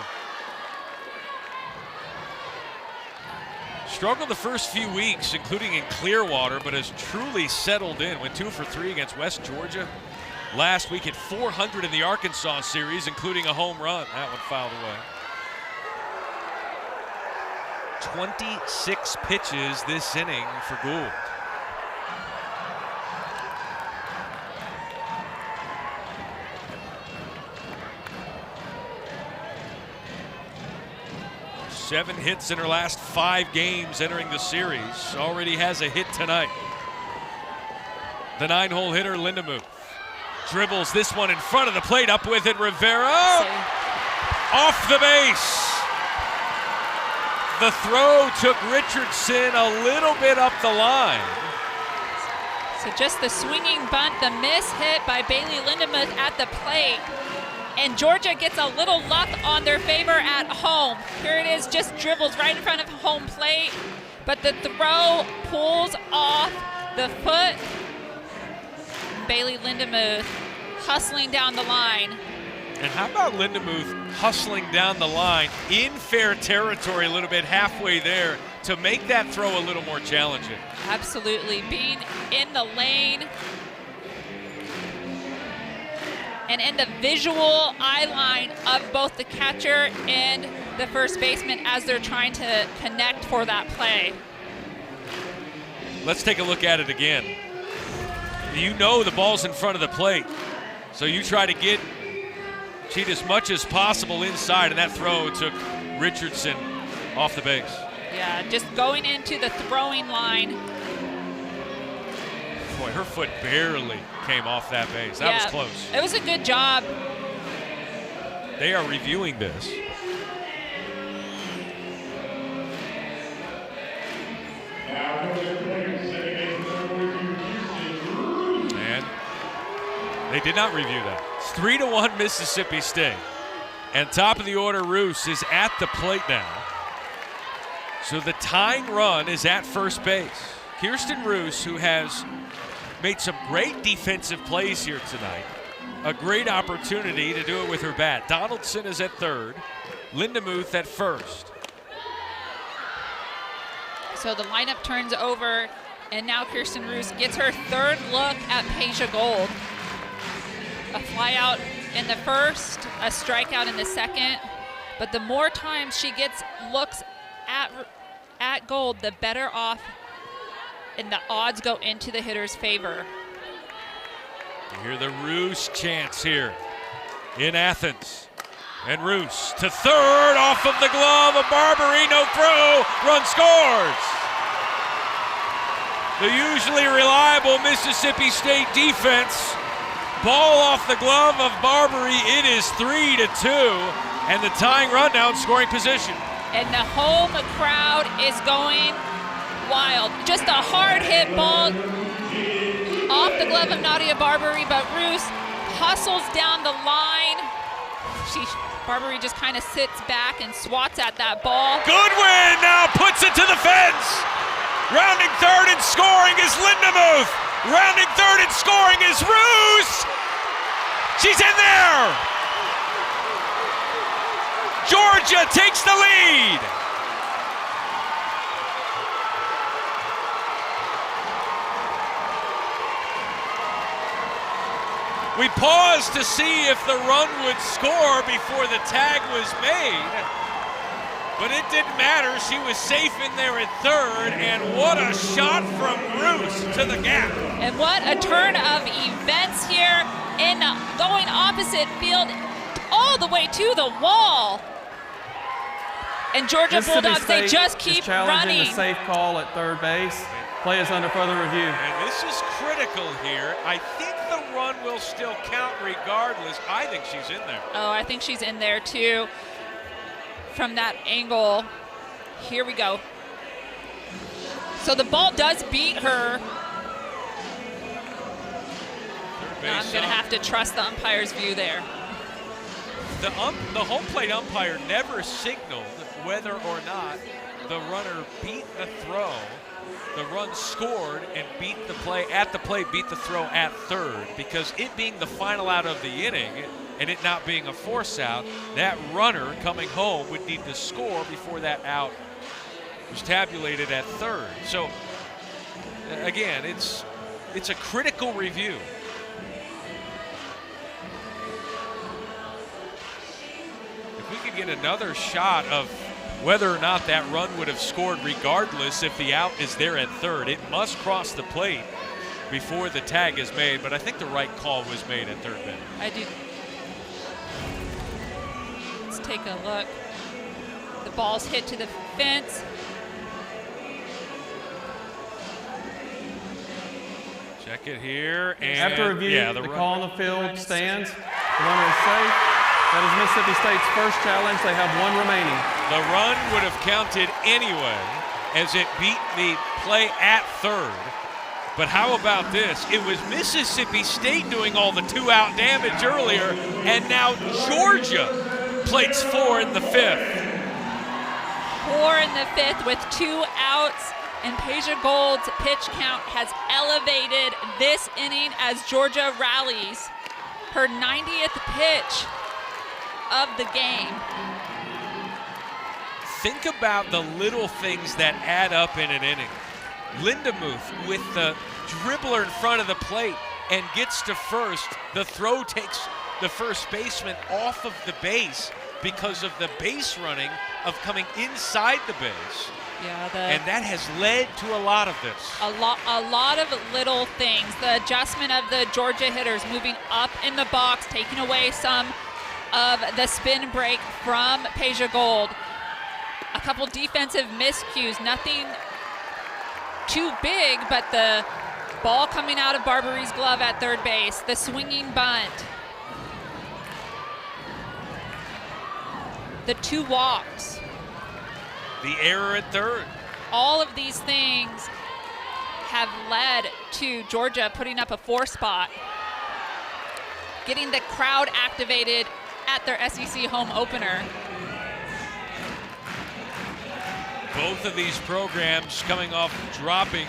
Struggled the first few weeks, including in Clearwater, but has truly settled in. Went 2 for 3 against West Georgia. Last week hit 400 in the Arkansas series, including a home run. That one fouled away. 26 pitches this inning for Gould. Seven hits in her last 5 games entering the series. Already has a hit tonight. The 9-hole hitter, Lindemuth. Dribbles this one in front of the plate, up with it, Rivera. Off the base. The throw took Richardson a little bit up the line. So just the swinging bunt, the miss hit by Bailey Lindemuth at the plate. And Georgia gets a little luck on their favor at home. Here it is, just dribbles right in front of home plate, but the throw pulls off the foot. Bailey Lindemuth hustling down the line. And how about Lindemuth hustling down the line in fair territory a little bit, halfway there, to make that throw a little more challenging? Absolutely, being in the lane and in the visual eye line of both the catcher and the first baseman as they're trying to connect for that play. Let's take a look at it again. You know the ball's in front of the plate, so you try to cheat as much as possible inside, and that throw took Richardson off the base. Yeah, just going into the throwing line. Boy, her foot barely came off that base. That was close. It was a good job. They are reviewing this. And they did not review that. It's 3-1 Mississippi State. And top of the order, Roos is at the plate now. So the tying run is at first base. Kirsten Roos, who has made some great defensive plays here tonight. A great opportunity to do it with her bat. Donaldson is at third. Lindemuth at first. So the lineup turns over, and now Kirsten Roos gets her third look at Peja Gold. A fly out in the first, a strikeout in the second, but the more times she gets looks at Gold, the better off, and the odds go into the hitter's favor. You hear the Roos chants here in Athens. And Roos to third, off of the glove of Barbary, no throw, run scores. The usually reliable Mississippi State defense, ball off the glove of Barbary, it is 3-2, and the tying run now in scoring position. And the home crowd is going wild. Just a hard hit ball off the glove of Nadia Barbary, but Roos hustles down the line. Barbary just kind of sits back and swats at that ball. Goodwin now puts it to the fence. Rounding third and scoring is Lindemuth. Rounding third and scoring is Roos. She's in there. Georgia takes the lead. We paused to see if the run would score before the tag was made, but it didn't matter. She was safe in there at third, and what a shot from Roos to the gap. And what a turn of events here in going opposite field all the way to the wall. And Georgia Bulldogs, they just keep running. A safe call at third base. Play is under further review. And this is critical here. I think the run will still count regardless. I think she's in there. Oh, I think she's in there too. From that angle. Here we go. So the ball does beat her. Now I'm going to have to trust the umpire's view there. The home plate umpire never signaled whether or not the runner beat the throw. The run scored and beat the play at the plate, beat the throw at third, because it being the final out of the inning and it not being a force out, that runner coming home would need to score before that out was tabulated at third. So again, it's a critical review. If we could get another shot of whether or not that run would have scored regardless if the out is there at third. It must cross the plate before the tag is made, but I think the right call was made at third base. I do. Let's take a look. The ball's hit to the fence. Check it here. And after review, the call on the field stands. The runner is safe. That is Mississippi State's first challenge. They have one remaining. The run would have counted anyway, as it beat the play at third. But how about this? It was Mississippi State doing all the 2-out damage earlier, and now Georgia plates 4 in the 5th. 4 in the 5th with 2 outs, and Peja Gold's pitch count has elevated this inning as Georgia rallies her 90th pitch of the game. Think about the little things that add up in an inning. Lindemuth with the dribbler in front of the plate and gets to first. The throw takes the first baseman off of the base because of the base running of coming inside the base. Yeah, and that has led to a lot of this. A lot of little things. The adjustment of the Georgia hitters moving up in the box, taking away some of the spin break from Peja Gold. A couple defensive miscues, nothing too big, but the ball coming out of Barbary's glove at third base, the swinging bunt, the 2 walks, the error at third. all of these things have led to Georgia putting up a 4 spot, getting the crowd activated at their SEC home opener. Both of these programs coming off dropping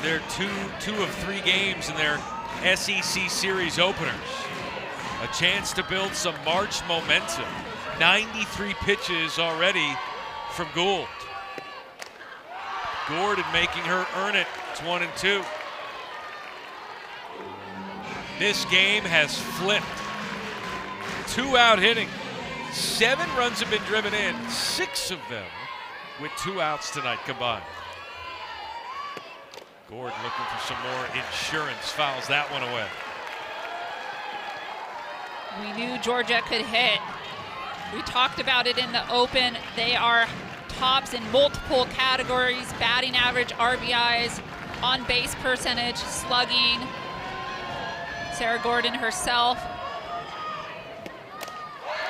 their two of 3 games in their SEC series openers. A chance to build some March momentum. 93 pitches already from Gould. Gordon making her earn it. It's 1-2. This game has flipped. 2-out hitting. 7 runs have been driven in, 6 of them with 2 outs tonight combined. Gordon looking for some more insurance, fouls that one away. We knew Georgia could hit. We talked about it in the open. They are tops in multiple categories: batting average, RBIs, on base percentage, slugging. Sarah Gordon herself.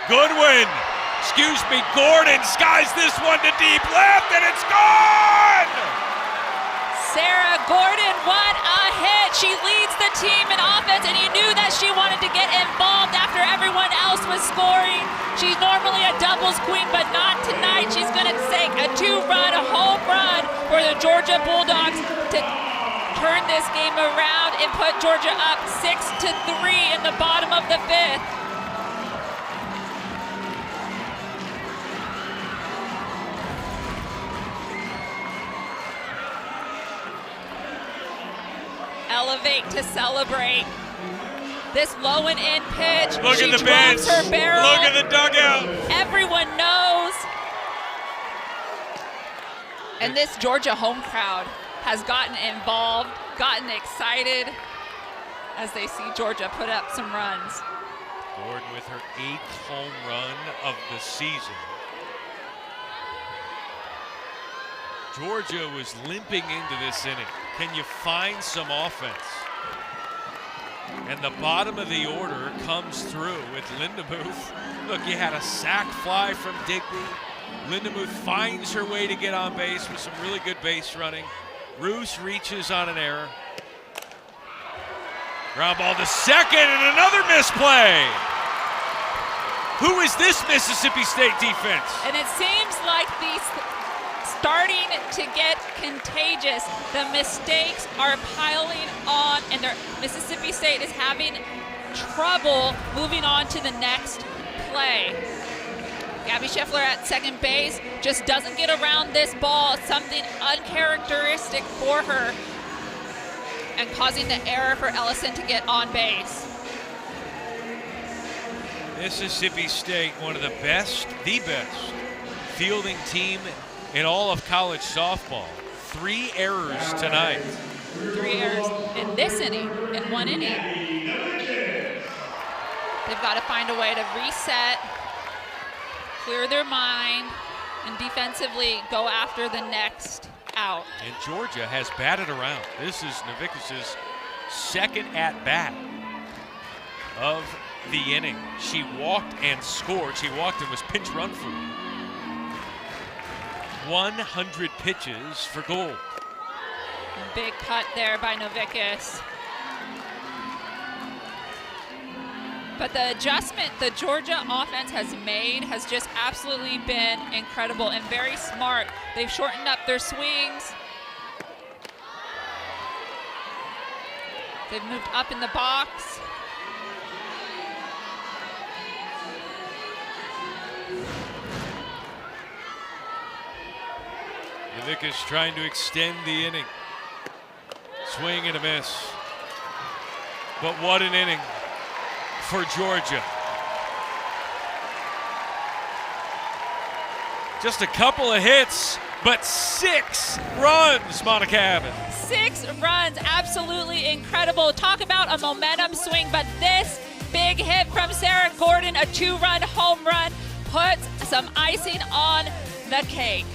Goodwin, Gordon skies this one to deep left, and it's gone! Sarah Gordon, what a hit. She leads the team in offense, and you knew that she wanted to get involved after everyone else was scoring. She's normally a doubles queen, but not tonight. She's going to take a 2-run home run for the Georgia Bulldogs to turn this game around and put Georgia up 6-3 in the bottom of the 5th. Elevate to celebrate. This low and in pitch. Look she at the bench. drops her barrel. Look at the dugout. Everyone knows. And this Georgia home crowd has gotten involved, gotten excited as they see Georgia put up some runs. Gordon with her 8th home run of the season. Georgia was limping into this inning. Can you find some offense? And the bottom of the order comes through with Lindemuth. Look, you had a sac fly from Digby. Lindemuth finds her way to get on base with some really good base running. Roos reaches on an error. Ground ball to second, and another misplay. Who is this Mississippi State defense? And it seems like these starting to get contagious. The mistakes are piling on, and Mississippi State is having trouble moving on to the next play. Gabby Scheffler at second base just doesn't get around this ball. Something uncharacteristic for her, and causing the error for Ellison to get on base. Mississippi State, one of the best fielding team in all of college softball. 3 errors tonight. 3 errors in this inning, in 1 inning. They've got to find a way to reset, clear their mind, and defensively go after the next out. And Georgia has batted around. This is Novikis's 2nd at-bat of the inning. She walked and scored. She walked and was pinch run free. 100 pitches for Gould. And big cut there by Novickus. But the adjustment the Georgia offense has made has just absolutely been incredible and very smart. They've shortened up their swings. They've moved up in the box. Novickus trying to extend the inning. Swing and a miss. But what an inning for Georgia. Just a couple of hits, but 6 runs, Monica Abbott. 6 runs, absolutely incredible. Talk about a momentum swing, but this big hit from Sarah Gordon, a 2-run home run, puts some icing on the cake.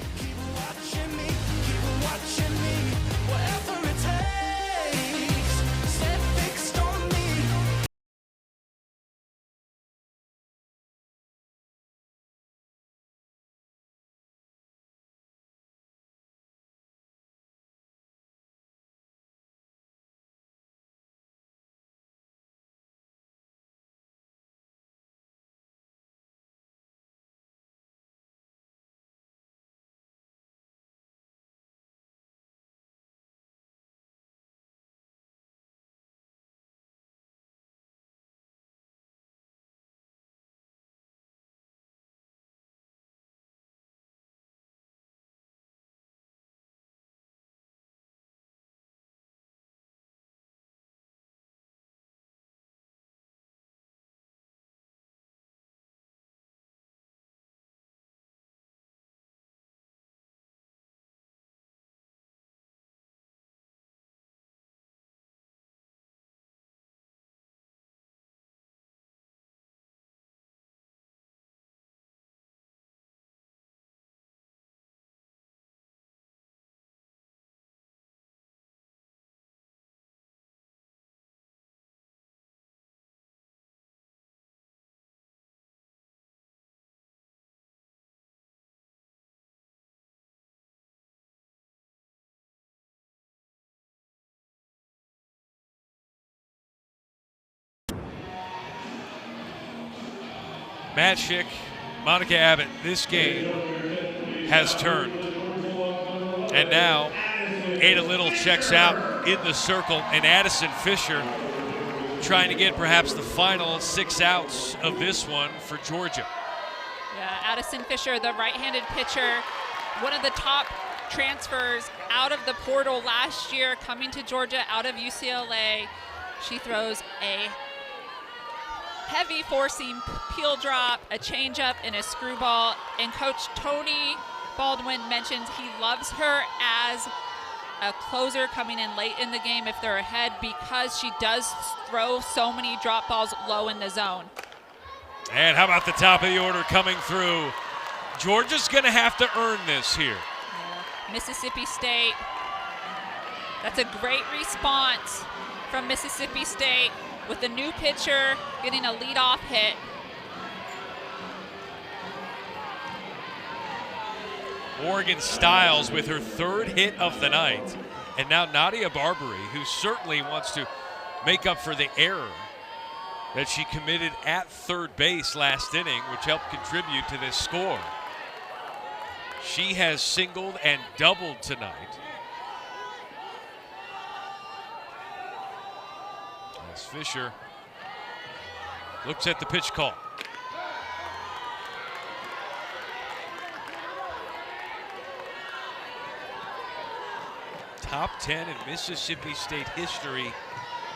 Matt Schick, Monica Abbott, this game has turned. And now Ada Little checks out in the circle, and Addison Fisher trying to get perhaps the final 6 outs of this one for Georgia. Yeah, Addison Fisher, the right-handed pitcher, one of the top transfers out of the portal last year, coming to Georgia out of UCLA. She throws a heavy four-seam peel drop, a changeup, and a screwball. And Coach Tony Baldwin mentions he loves her as a closer coming in late in the game if they're ahead, because she does throw so many drop balls low in the zone. And how about the top of the order coming through? Georgia's going to have to earn this here. Yeah. Mississippi State. That's a great response from Mississippi State, with the new pitcher getting a leadoff hit. Morgan Stiles with her 3rd hit of the night. And now Nadia Barbary, who certainly wants to make up for the error that she committed at third base last inning, which helped contribute to this score. She has singled and doubled tonight. As Fisher looks at the pitch call. Top 10 in Mississippi State history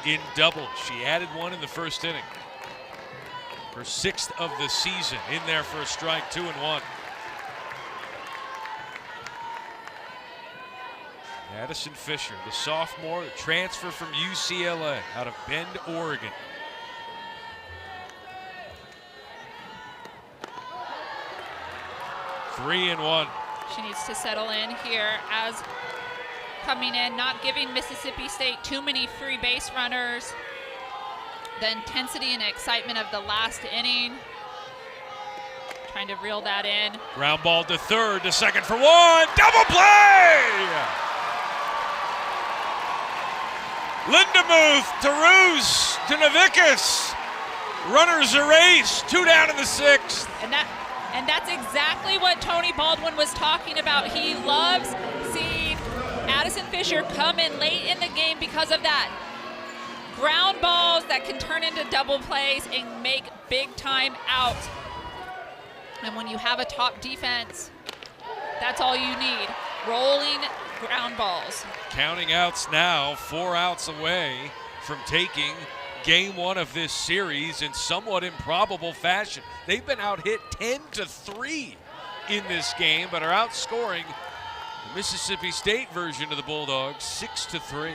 in doubles. She added one in the first inning. Her 6th of the season, in there for a strike, 2-1. Addison Fisher, the sophomore, the transfer from UCLA out of Bend, Oregon. Three and one. She needs to settle in here as coming in, not giving Mississippi State too many free base runners. The intensity and excitement of the last inning. Trying to reel that in. Ground ball to third, to second for one. Double play! Lindemuth to Roos to Navickas. Runners erase, 2 down in the 6th. And that's exactly what Tony Baldwin was talking about. He loves seeing Addison Fisher come in late in the game because of that. Ground balls that can turn into double plays and make big time outs. And when you have a top defense, that's all you need. Rolling ground balls. Counting outs now, 4 outs away from taking game 1 of this series in somewhat improbable fashion. They've been out hit 10-3 in this game, but are outscoring the Mississippi State version of the Bulldogs 6-3.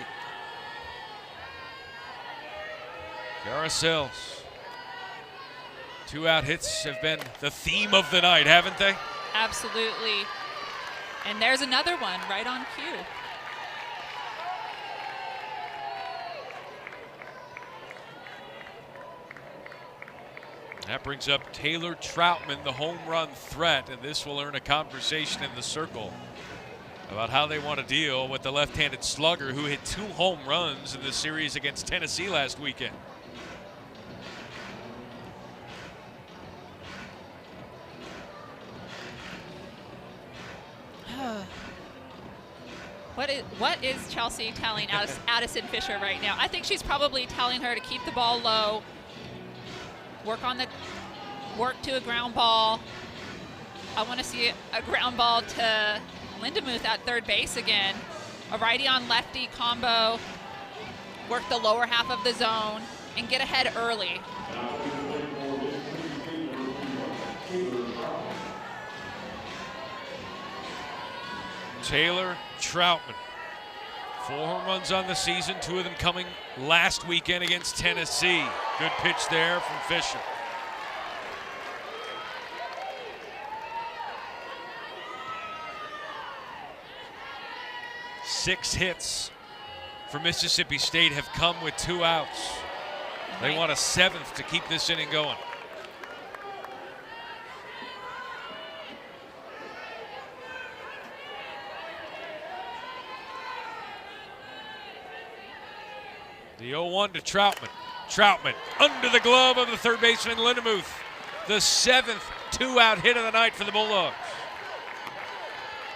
Carousels. 2 out hits have been the theme of the night, haven't they? Absolutely. And there's another one right on cue. That brings up Taylor Troutman, the home run threat, and this will earn a conversation in the circle about how they want to deal with the left-handed slugger who hit 2 home runs in the series against Tennessee last weekend. What is Chelsea telling Addison Fisher right now? I think she's probably telling her to keep the ball low, work to a ground ball. I want to see a ground ball to Lindemuth at third base again. A righty on lefty combo, work the lower half of the zone, and get ahead early. Taylor Troutman, 4 home runs on the season, 2 of them coming last weekend against Tennessee. Good pitch there from Fisher. Six hits for Mississippi State have come with 2 outs. They want a 7th to keep this inning going. The 0-1 to Troutman. Troutman under the glove of the third baseman Lindemuth. The 7th 2-out hit of the night for the Bulldogs.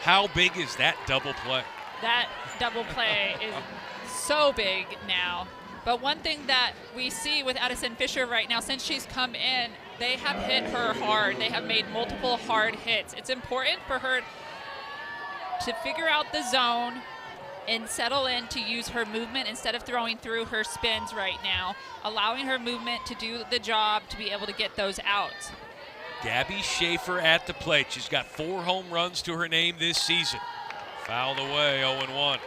How big is that double play? That double play is so big now. But one thing that we see with Addison Fisher right now, since she's come in, they have hit her hard. They have made multiple hard hits. It's important for her to figure out the zone and settle in to use her movement instead of throwing through her spins right now, allowing her movement to do the job to be able to get those outs. Gabby Schaefer at the plate. She's got 4 home runs to her name this season. Fouled away, 0-1.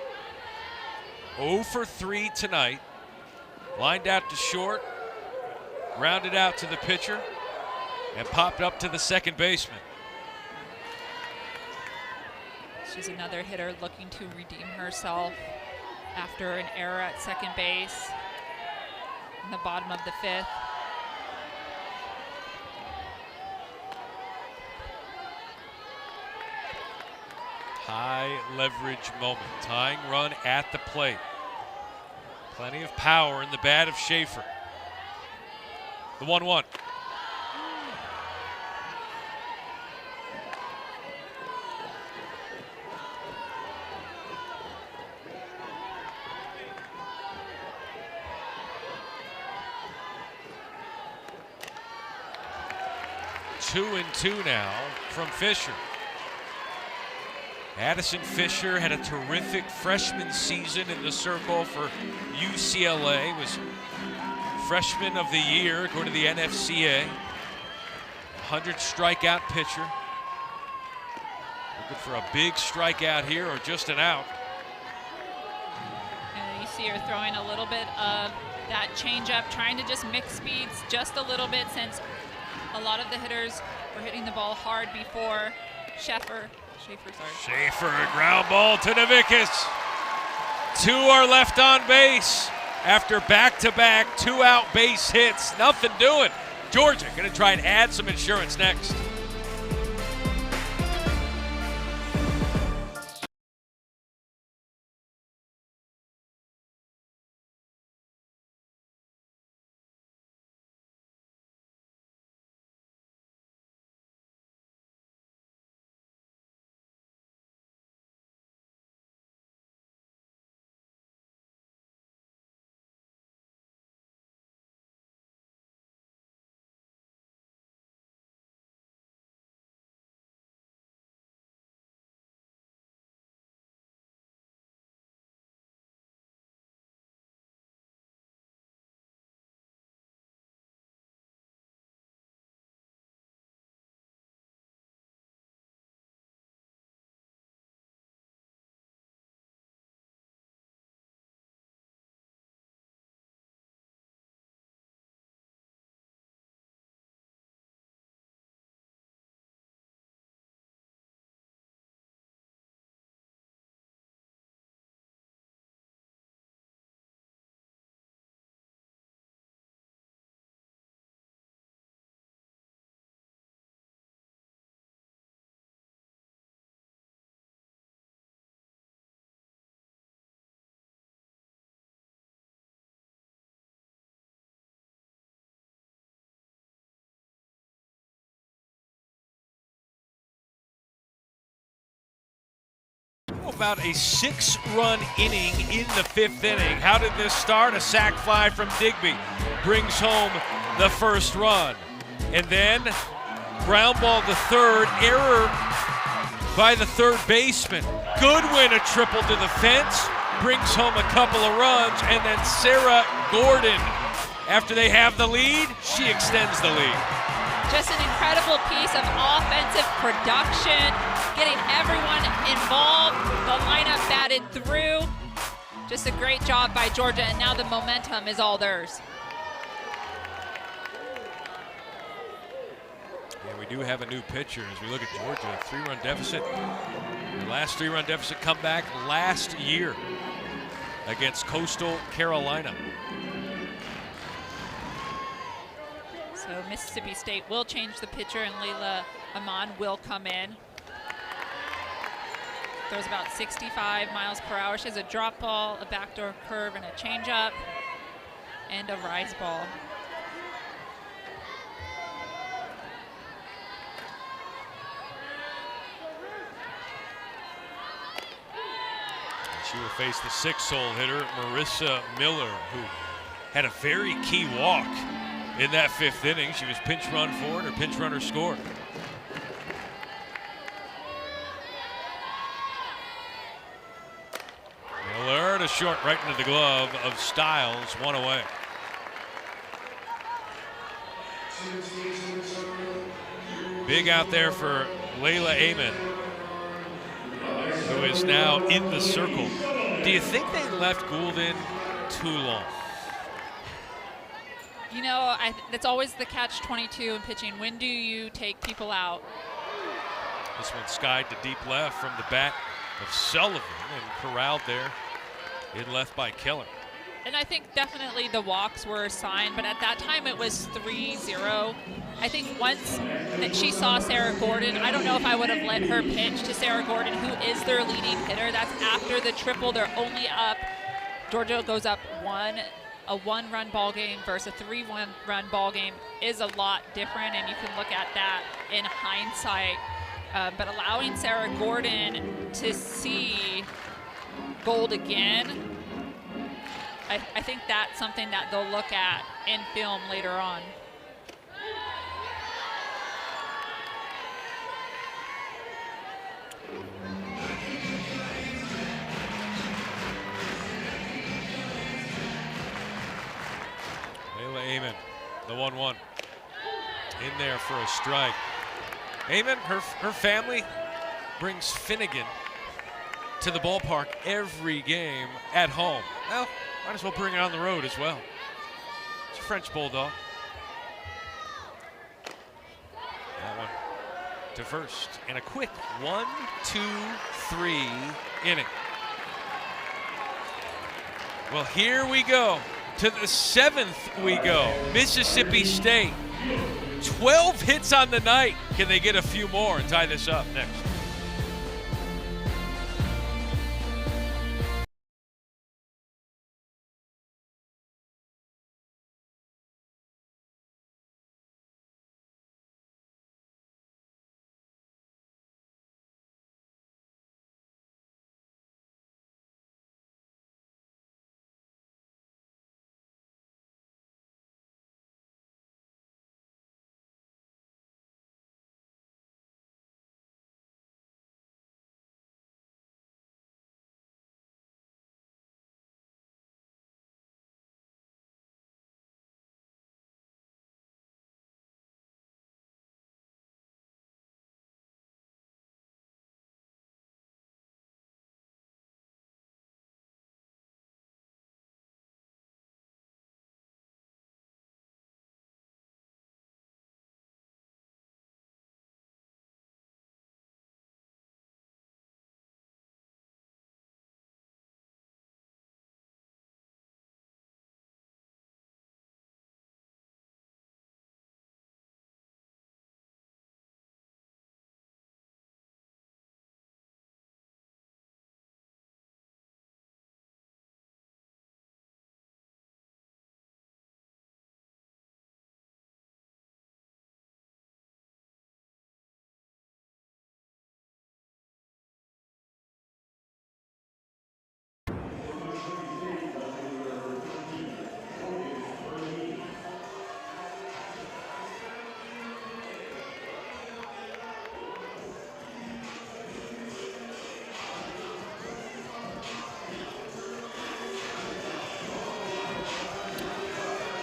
0 for 3 tonight. Lined out to short, grounded out to the pitcher, and popped up to the second baseman. She's another hitter looking to redeem herself after an error at second base in the bottom of the 5th. High leverage moment. Tying run at the plate. Plenty of power in the bat of Schaefer. The 1-1. Two and 2 now from Fisher. Addison Fisher had a terrific freshman season in the circle for UCLA. Was freshman of the year according to the NFCA. 100 strikeout pitcher. Looking for a big strikeout here or just an out. And you see her throwing a little bit of that changeup, trying to just mix speeds just a little bit since a lot of the hitters were hitting the ball hard before. Schaefer, a ground ball to Navickas. 2 are left on base after back-to-back 2-out base hits. Nothing doing. Georgia going to try and add some insurance next. about a 6-run inning in the 5th inning? How did this start? A sac fly from Digby brings home the first run. And then ground ball to third, error by the third baseman. Goodwin, a triple to the fence, brings home a couple of runs, and then Sarah Gordon, after they have the lead, she extends the lead. Just an incredible piece of offensive production, getting everyone involved. The lineup batted through. Just a great job by Georgia, and now the momentum is all theirs. And we do have a new pitcher as we look at Georgia, a 3-run deficit. The last 3-run deficit comeback last year against Coastal Carolina. So Mississippi State will change the pitcher, and Layla Amon will come in. Throws about 65 miles per hour. She has a drop ball, a backdoor curve, and a changeup, and a rise ball. She will face the 6-hole hitter, Marissa Miller, who had a very key walk in that 5th inning. She was pinch run forward, or pinch runner scored. Miller to short, right into the glove of Stiles, 1 away. Big out there for Layla Amon, who is now in the circle. Do you think they left Gould in too long? You know, that's always the catch-22 in pitching. When do you take people out? This one skied to deep left from the bat of Sullivan and corralled there in left by Keller. And I think definitely the walks were a sign, but at that time it was 3-0. I think once that she saw Sarah Gordon, I don't know if I would have let her pitch to Sarah Gordon, who is their leading hitter. That's after the triple. They're only up. Georgia goes up 1. A 1-run ball game versus a 3-run ball game is a lot different, and you can look at that in hindsight. But allowing Sarah Gordon to see Gold again, I think that's something that they'll look at in film later on. Layla Amon, the 1-1. In there for a strike. Amon, her family brings Finnegan to the ballpark every game at home. Well, might as well bring it on the road as well. It's a French Bulldog. That one to first. And a quick 1, 2, 3 inning. Well, here we go. To the 7th we go. Mississippi State. 12 hits on the night. Can they get a few more and tie this up next?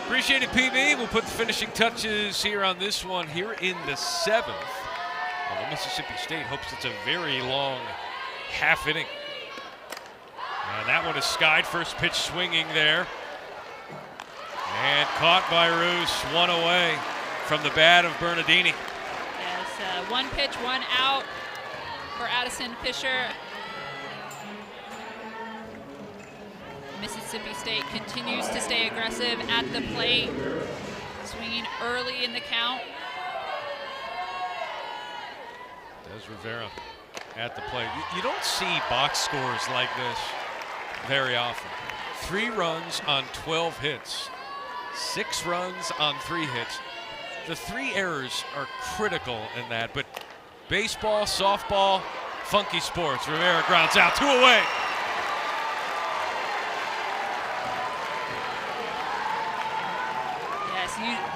Appreciate it, PB. We'll put the finishing touches here on this one here in the 7th. Well, Mississippi State hopes it's a very long half inning. And that one is skied. First pitch swinging there. And caught by Roos, one away from the bat of Bernardini. Yes, one pitch, one out for Addison Fisher. Mississippi State continues to stay aggressive at the plate, swinging early in the count. Des Rivera at the plate. You don't see box scores like this very often. 3 runs on 12 hits, 6 runs on 3 hits. The 3 errors are critical in that, but baseball, softball, funky sports. Rivera grounds out, 2 away.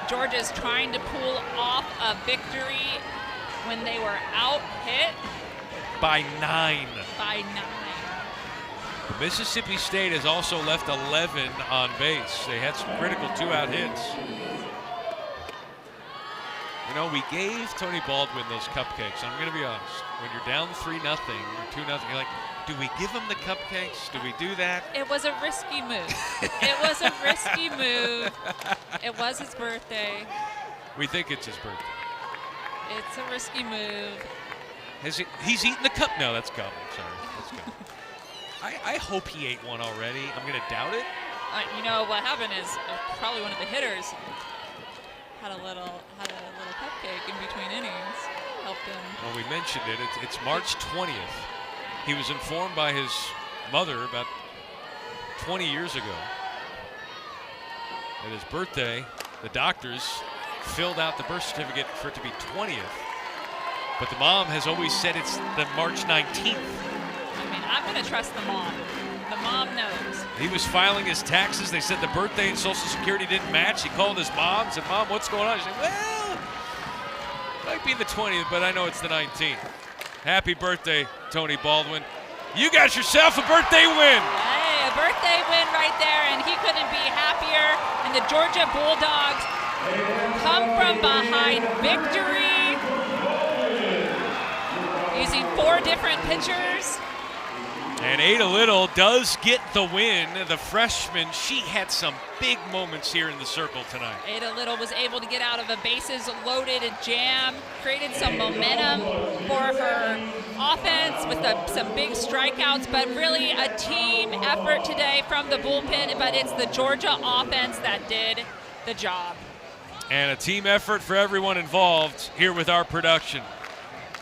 Georgia's trying to pull off a victory when they were out hit by 9. By 9. Mississippi State has also left 11 on base. They had some critical 2-out hits. You know, we gave Tony Baldwin those cupcakes. I'm going to be honest. When you're down 3-0 or 2-0, you're like, do we give him the cupcakes? Do we do that? It was a risky move. It was a risky move. It was his birthday. We think it's his birthday. It's a risky move. He's eaten the cup. No, that's gum. Sorry. That's gum. I hope he ate one already. I'm going to doubt it. You know, what happened is probably one of the hitters had a little cupcake in between innings. Helped him. Well, we mentioned it. It's March 20th. He was informed by his mother about 20 years ago that his birthday, the doctors filled out the birth certificate for it to be 20th. But the mom has always said it's the March 19th. I mean, I'm going to trust the mom. The mom knows. He was filing his taxes. They said the birthday and Social Security didn't match. He called his mom and said, Mom, what's going on? She said, well, might be the 20th, but I know it's the 19th. Happy birthday, Tony Baldwin. You got yourself a birthday win. Hey, a birthday win right there, and he couldn't be happier. And the Georgia Bulldogs come from behind victory using 4 different pitchers. And Ada Little does get the win. The freshman, she had some big moments here in the circle tonight. Ada Little was able to get out of a bases-loaded jam, created some momentum for her offense with some big strikeouts, but really a team effort today from the bullpen, but it's the Georgia offense that did the job. And a team effort for everyone involved here with our production.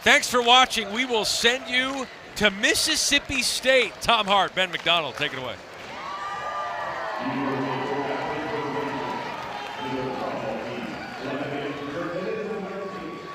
Thanks for watching. We will send you to Mississippi State. Tom Hart, Ben McDonald, take it away.